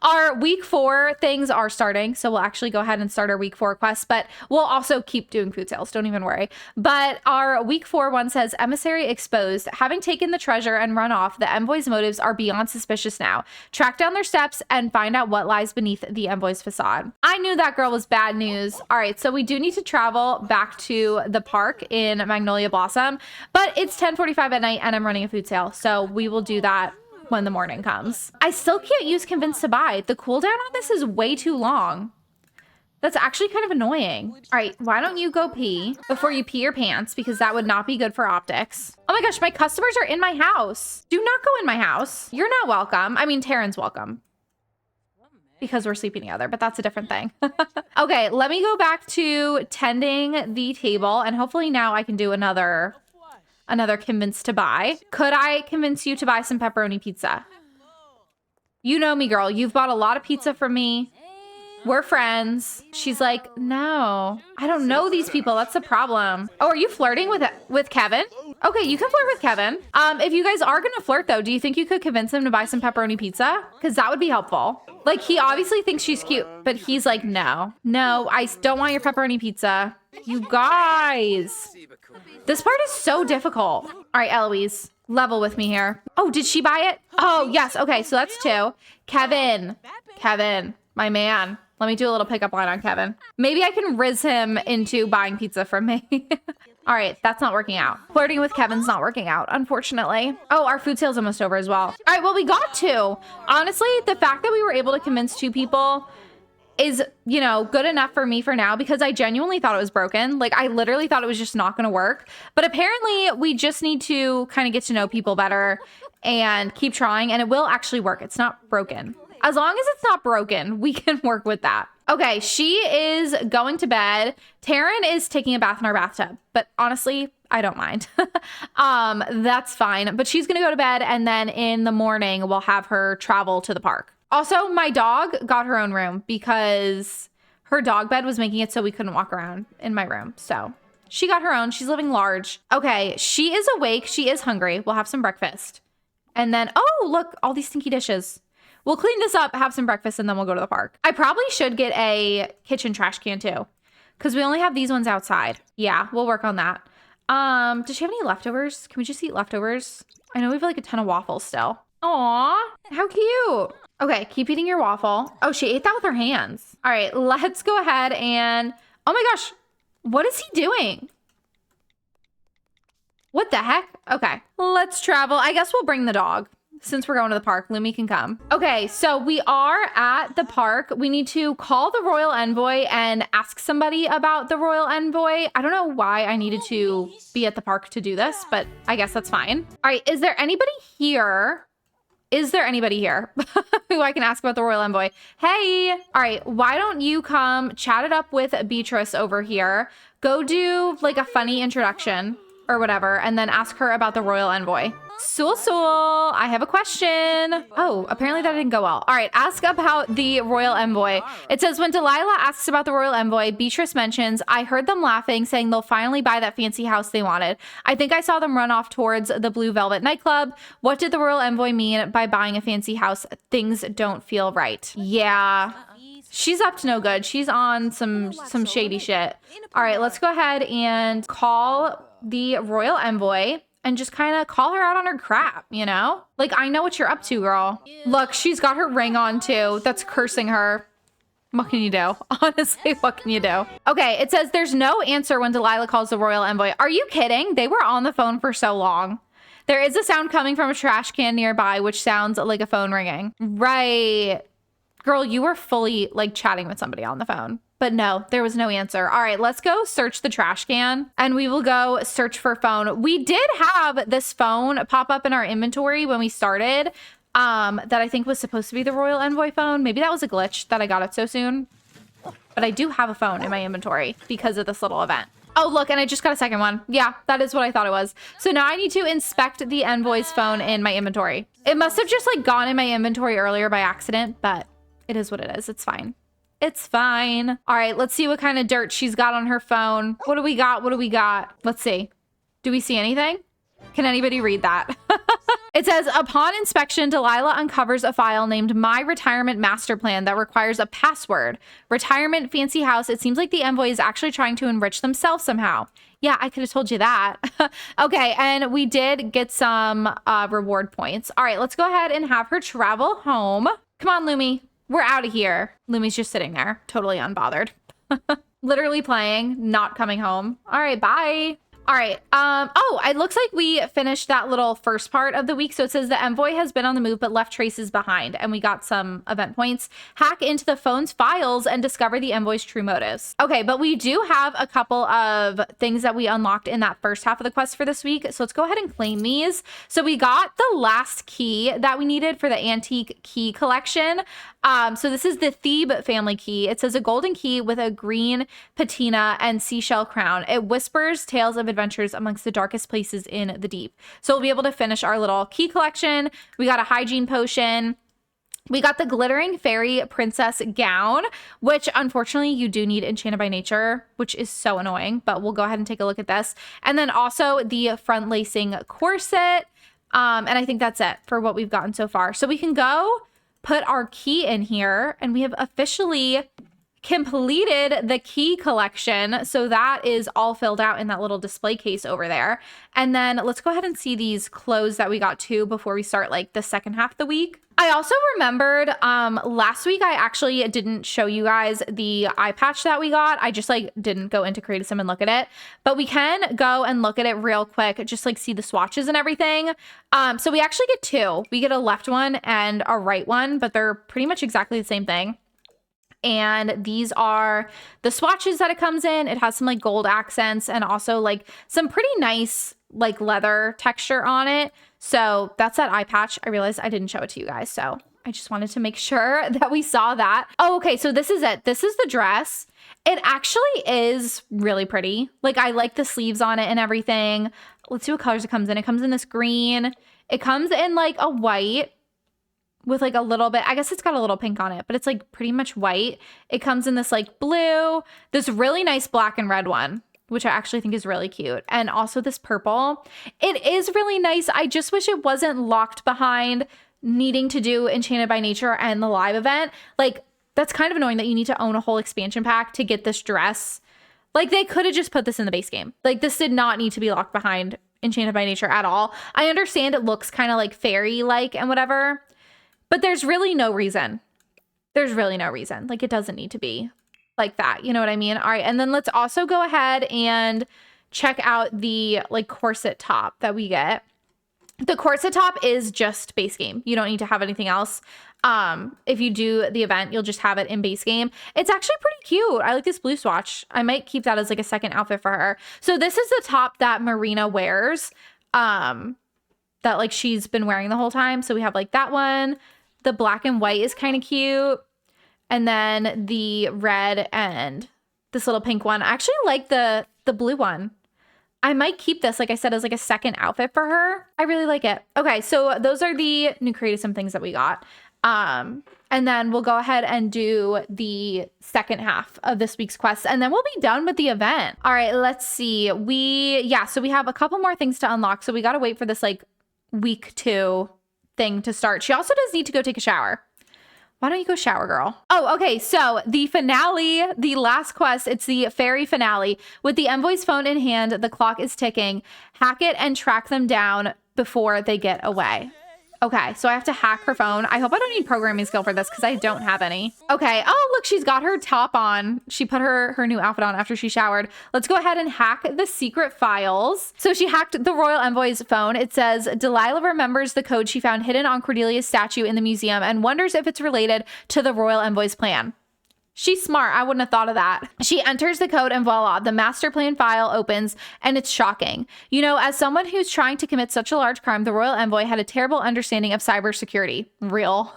Our week 4 things are starting. So we'll actually go ahead and start our week 4 quests, but we'll also keep doing food sales. Don't even worry. But our week 4 one says emissary exposed. Having taken the treasure and run off, the envoy's motives are beyond suspicious now. Track down their steps and find out what lies beneath the envoy's facade. I knew that girl was bad news. All right. So we do need to travel back to the park in Magnolia Blossom, but it's 10:45 at night and I'm running a food sale. So we will do that when the morning comes. I still can't use convince to buy. The cooldown on this is way too long. That's actually kind of annoying. All right, why don't you go pee before you pee your pants, because that would not be good for optics. Oh my gosh, my customers are in my house. Do not go in my house. You're not welcome. I mean, Taryn's welcome because we're sleeping together, but that's a different thing. Okay, let me go back to tending the table and hopefully now I can do another convince to buy. Could I convince you to buy some pepperoni pizza? You know me, girl. You've bought a lot of pizza from me. We're friends. She's like, no, I don't know these people. That's the problem. Oh, are you flirting with Kevin? Okay, you can flirt with Kevin. If you guys are gonna flirt though, do you think you could convince him to buy some pepperoni pizza? Because that would be helpful. Like, he obviously thinks she's cute, but he's like, no, I don't want your pepperoni pizza. You guys. This part is so difficult. All right, Eloise, level with me here. Oh, did she buy it? Oh, yes. Okay, so that's 2. Kevin, my man. Let me do a little pickup line on Kevin. Maybe I can riz him into buying pizza from me. All right, that's not working out. Flirting with Kevin's not working out, unfortunately. Oh, our food sale's almost over as well. All right, well, we got 2. Honestly, the fact that we were able to convince 2 people is, you know, good enough for me for now, because I genuinely thought it was broken. Like, I literally thought it was just not going to work. But apparently we just need to kind of get to know people better and keep trying, and it will actually work. It's not broken. As long as it's not broken, we can work with that. Okay, she is going to bed. Taryn is taking a bath in our bathtub, but honestly, I don't mind. That's fine. But she's gonna go to bed, and then in the morning, we'll have her travel to the park. Also, my dog got her own room because her dog bed was making it so we couldn't walk around in my room. So she got her own. She's living large. Okay, she is awake. She is hungry. We'll have some breakfast. And then, oh, look, all these stinky dishes. We'll clean this up, have some breakfast, and then we'll go to the park. I probably should get a kitchen trash can too, because we only have these ones outside. Yeah, we'll work on that. Does she have any leftovers? Can we just eat leftovers? I know we have like a ton of waffles still. Aw, how cute. Okay, keep eating your waffle. Oh, she ate that with her hands. All right, let's go ahead and, oh my gosh, what is he doing? What the heck? Okay, let's travel. I guess we'll bring the dog. Since we're going to the park, Lumi can come. Okay, so we are at the park. We need to call the Royal Envoy and ask somebody about the Royal Envoy. I don't know why I needed to be at the park to do this, but I guess that's fine. All right, is there anybody here? Is there anybody here who I can ask about the Royal Envoy? Hey, all right, why don't you come chat it up with Beatrice over here? Go do like a funny introduction or whatever, and then ask her about the Royal Envoy. Sul, I have a question. Oh, apparently that didn't go well. All right, ask about the royal envoy. It says, when Delilah asks about the royal envoy, Beatrice mentions, I heard them laughing, saying they'll finally buy that fancy house they wanted. I think I saw them run off towards the Blue Velvet nightclub. What did the royal envoy mean by buying a fancy house? Things don't feel right. Yeah. She's up to no good. She's on some shady shit. All right, let's go ahead and call the royal envoy and just kind of call her out on her crap, you know? Like, I know what you're up to, girl. Look, she's got her ring on too. That's cursing her. What can you do? Honestly, what can you do? Okay, it says there's no answer when Delilah calls the royal envoy. Are you kidding? They were on the phone for so long. There is a sound coming from a trash can nearby, which sounds like a phone ringing. Right. Girl, you were fully like chatting with somebody on the phone. But no, there was no answer. All right, let's go search the trash can and we will go search for phone. We did have this phone pop up in our inventory when we started that I think was supposed to be the Royal Envoy phone. Maybe that was a glitch that I got it so soon. But I do have a phone in my inventory because of this little event. Oh, look, and I just got a second one. Yeah, that is what I thought it was. So now I need to inspect the envoy's phone in my inventory. It must have just like gone in my inventory earlier by accident, but it is what it is. It's fine. It's fine. All right, let's see what kind of dirt she's got on her phone. What do we got? What do we got? Let's see. Do we see anything? Can anybody read that? It says, upon inspection, Delilah uncovers a file named My Retirement Master Plan that requires a password. Retirement fancy house. It seems like the envoy is actually trying to enrich themselves somehow. Yeah, I could have told you that. Okay, and we did get some reward points. All right, let's go ahead and have her travel home. Come on, Lumi. We're out of here. Lumi's just sitting there, totally unbothered. Literally playing, not coming home. All right, bye. All right. Oh, it looks like we finished that little first part of the week. So it says the envoy has been on the move, but left traces behind. And we got some event points. Hack into the phone's files and discover the envoy's true motives. Okay, but we do have a couple of things that we unlocked in that first half of the quest for this week. So let's go ahead and claim these. So we got the last key that we needed for the antique key collection. So this is the Thebe family key. It says a golden key with a green patina and seashell crown. It whispers tales of adventures amongst the darkest places in the deep. So we'll be able to finish our little key collection. We got a hygiene potion. We got the glittering fairy princess gown, which unfortunately you do need enchanted by nature, which is so annoying, but we'll go ahead and take a look at this. And then also the front lacing corset. And I think that's it for what we've gotten so far. So we can go put our key in here and we have officially completed the key collection. So that is all filled out in that little display case over there. And then let's go ahead and see these clothes that we got too before we start like the second half of the week. I also remembered last week I actually didn't show you guys the eye patch that we got. I just like didn't go into Create a Sim and look at it, but we can go and look at it real quick, just like see the swatches and everything. So we actually get two. We get a left one and a right one, but they're pretty much exactly the same thing. And these are the swatches that it comes in. It has some like gold accents and also like some pretty nice like leather texture on it. So that's that eye patch. I realized I didn't show it to you guys. So I just wanted to make sure that we saw that. Oh, okay. So this is it. This is the dress. It actually is really pretty. Like I like the sleeves on it and everything. Let's see what colors it comes in. It comes in this green. It comes in like a white with like a little bit, I guess it's got a little pink on it, but it's like pretty much white. It comes in this like blue, this really nice black and red one, which I actually think is really cute. And also this purple. It is really nice. I just wish it wasn't locked behind needing to do Enchanted by Nature and the live event. Like that's kind of annoying that you need to own a whole expansion pack to get this dress. Like they could have just put this in the base game. Like this did not need to be locked behind Enchanted by Nature at all. I understand it looks kind of like fairy-like and whatever, but there's really no reason. There's really no reason. Like it doesn't need to be like that. You know what I mean? All right. And then let's also go ahead and check out the like corset top that we get. The corset top is just base game. You don't need to have anything else. If you do the event, you'll just have it in base game. It's actually pretty cute. I like this blue swatch. I might keep that as like a second outfit for her. So this is the top that Marina wears, that like she's been wearing the whole time. So we have like that one. The black and white is kind of cute. And then the red and this little pink one. I actually like the blue one. I might keep this, like I said, as like a second outfit for her. I really like it. Okay, so those are the new creative things that we got. And then we'll go ahead and do the second half of this week's quest, and then we'll be done with the event. All right, let's see. So we have a couple more things to unlock. So we got to wait for this like week 2 thing to start. She also does need to go take a shower. Why don't you go shower, girl? Oh, okay. So the finale, the last quest, it's the fairy finale. With the envoy's phone in hand, the clock is ticking. Hack it and track them down before they get away. Okay, so I have to hack her phone. I hope I don't need programming skill for this because I don't have any. Okay, oh, look, she's got her top on. She put her new outfit on after she showered. Let's go ahead and hack the secret files. So she hacked the royal envoy's phone. It says, Delilah remembers the code she found hidden on Cordelia's statue in the museum and wonders if it's related to the royal envoy's plan. She's smart. I wouldn't have thought of that. She enters the code and voila, the master plan file opens and it's shocking. You know, as someone who's trying to commit such a large crime, the royal envoy had a terrible understanding of cybersecurity. Real.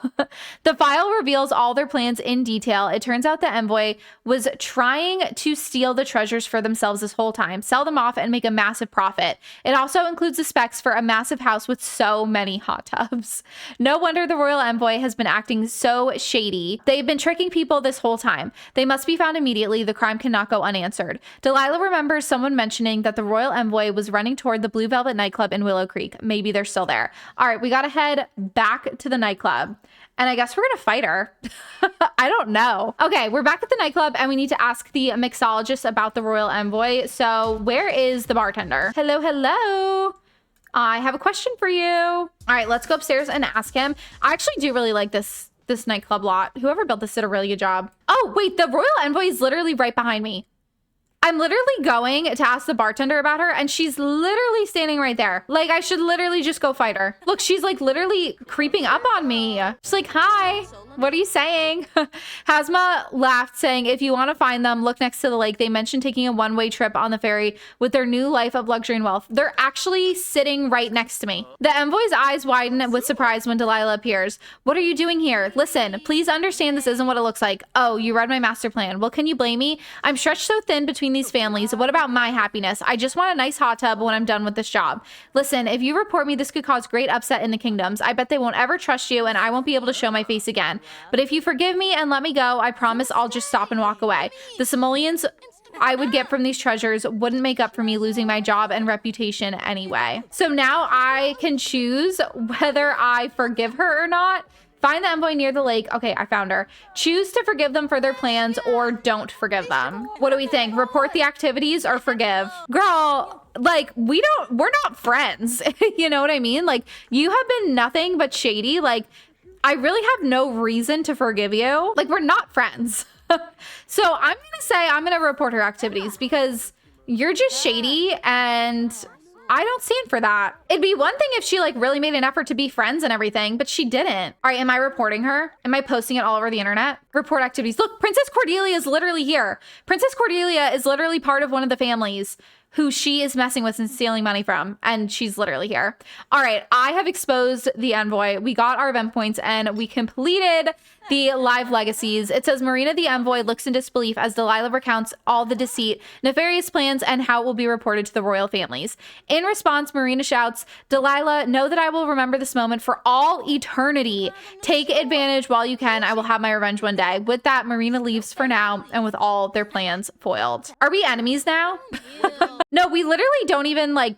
The file reveals all their plans in detail. It turns out the envoy was trying to steal the treasures for themselves this whole time, sell them off and make a massive profit. It also includes the specs for a massive house with so many hot tubs. No wonder the royal envoy has been acting so shady. They've been tricking people this whole time. They must be found immediately. The crime cannot go unanswered. Delilah remembers someone mentioning that the royal envoy was running toward the Blue Velvet nightclub in Willow Creek. Maybe they're still there. All right, we got to head back to the nightclub. And I guess we're going to fight her. I don't know. Okay, we're back at the nightclub and we need to ask the mixologist about the royal envoy. So where is the bartender? Hello, hello. I have a question for you. All right, let's go upstairs and ask him. I actually do really like this nightclub lot. Whoever built this did a really good job. Oh, wait, the royal envoy is literally right behind me. I'm literally going to ask the bartender about her and she's literally standing right there. Like, I should literally just go fight her. Look, she's like literally creeping up on me. She's like, hi, what are you saying? Hazma laughed, saying, if you want to find them, look next to the lake. They mentioned taking a one-way trip on the ferry with their new life of luxury and wealth. They're actually sitting right next to me. The envoy's eyes widen with surprise when Delilah appears. What are you doing here? Listen, please understand this isn't what it looks like. Oh, you read my master plan. Well, can you blame me? I'm stretched so thin between these families. What about my happiness? I just want a nice hot tub when I'm done with this job. Listen, if you report me, this could cause great upset in the kingdoms. I bet they won't ever trust you and I won't be able to show my face again. But if you forgive me and let me go, I promise I'll just stop and walk away. The simoleons I would get from these treasures wouldn't make up for me losing my job and reputation anyway. So now I can choose whether I forgive her or not. Find the envoy near the lake. Okay, I found her. Choose to forgive them for their plans or don't forgive them. What do we think? Report the activities or forgive? Girl, like, we're not friends. You know what I mean? Like, you have been nothing but shady. Like, I really have no reason to forgive you. Like, we're not friends. So I'm going to say I'm going to report her activities because you're just shady and I don't stand for that. It'd be one thing if she like really made an effort to be friends and everything, but she didn't. All right, am I reporting her? Am I posting it all over the internet? Report activities. Look, Princess Cordelia is literally here. Princess Cordelia is literally part of one of the families who she is messing with and stealing money from. And she's literally here. All right, I have exposed the envoy. We got our event points and we completed the live legacies. It says Marina the envoy looks in disbelief as Delilah recounts all the deceit, nefarious plans, and how it will be reported to the royal families. In response, Marina shouts, Delilah, know that I will remember this moment for all eternity. Take advantage while you can. I will have my revenge one day. With that, Marina leaves for now and with all their plans foiled. Are we enemies now? No, we literally don't even like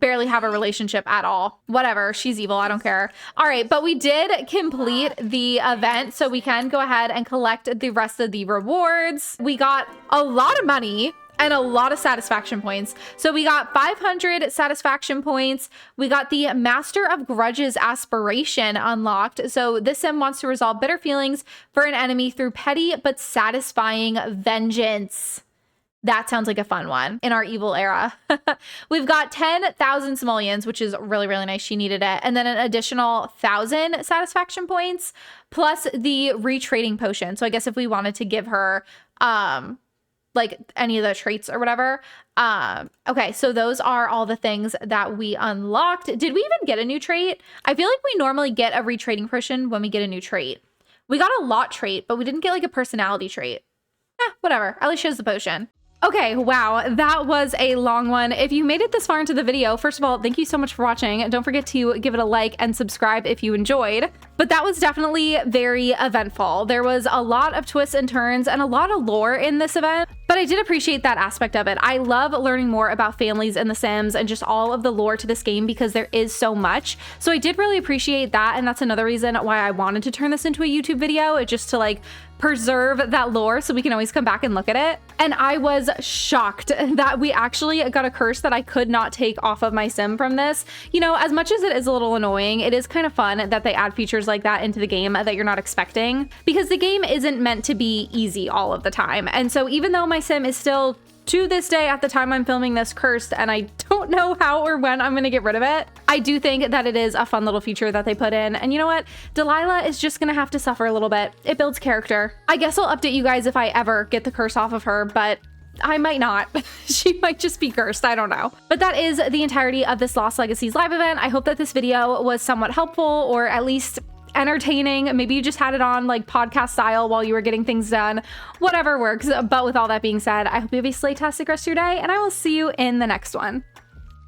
barely have a relationship at all. Whatever, she's evil, I don't care. All right, but we did complete the event, so we can go ahead and collect the rest of the rewards. We got a lot of money and a lot of satisfaction points. So we got 500 satisfaction points. We got the Master of Grudges aspiration unlocked. So this sim wants to resolve bitter feelings for an enemy through petty but satisfying vengeance. That sounds like a fun one in our evil era. We've got 10,000 simoleons, which is really, really nice. She needed it. And then an additional 1,000 satisfaction points plus the retrading potion. So I guess if we wanted to give her like any of the traits or whatever. Okay, so those are all the things that we unlocked. Did we even get a new trait? I feel like we normally get a retrading potion when we get a new trait. We got a lot trait, but we didn't get like a personality trait. Whatever. At least she has the potion. Okay, wow, that was a long one. If you made it this far into the video, first of all, thank you so much for watching. Don't forget to give it a like and subscribe if you enjoyed. But that was definitely very eventful. There was a lot of twists and turns and a lot of lore in this event, but I did appreciate that aspect of it. I love learning more about families in The Sims and just all of the lore to this game because there is so much. So I did really appreciate that, and that's another reason why I wanted to turn this into a YouTube video, just to like preserve that lore so we can always come back and look at it. And I was shocked that we actually got a curse that I could not take off of my sim from this. You know, as much as it is a little annoying, it is kind of fun that they add features like that into the game that you're not expecting, because the game isn't meant to be easy all of the time. And so even though my sim is still, to this day, at the time I'm filming this, cursed, and I don't know how or when I'm gonna get rid of it, I do think that it is a fun little feature that they put in. And you know what? Delilah is just gonna have to suffer a little bit. It builds character. I guess I'll update you guys if I ever get the curse off of her, but I might not. She might just be cursed. I don't know. But that is the entirety of this Lost Legacies live event. I hope that this video was somewhat helpful, or at least entertaining. Maybe you just had it on like podcast style while you were getting things done. Whatever works. But with all that being said, I hope you have a slaytastic rest of your day, and I will see you in the next one.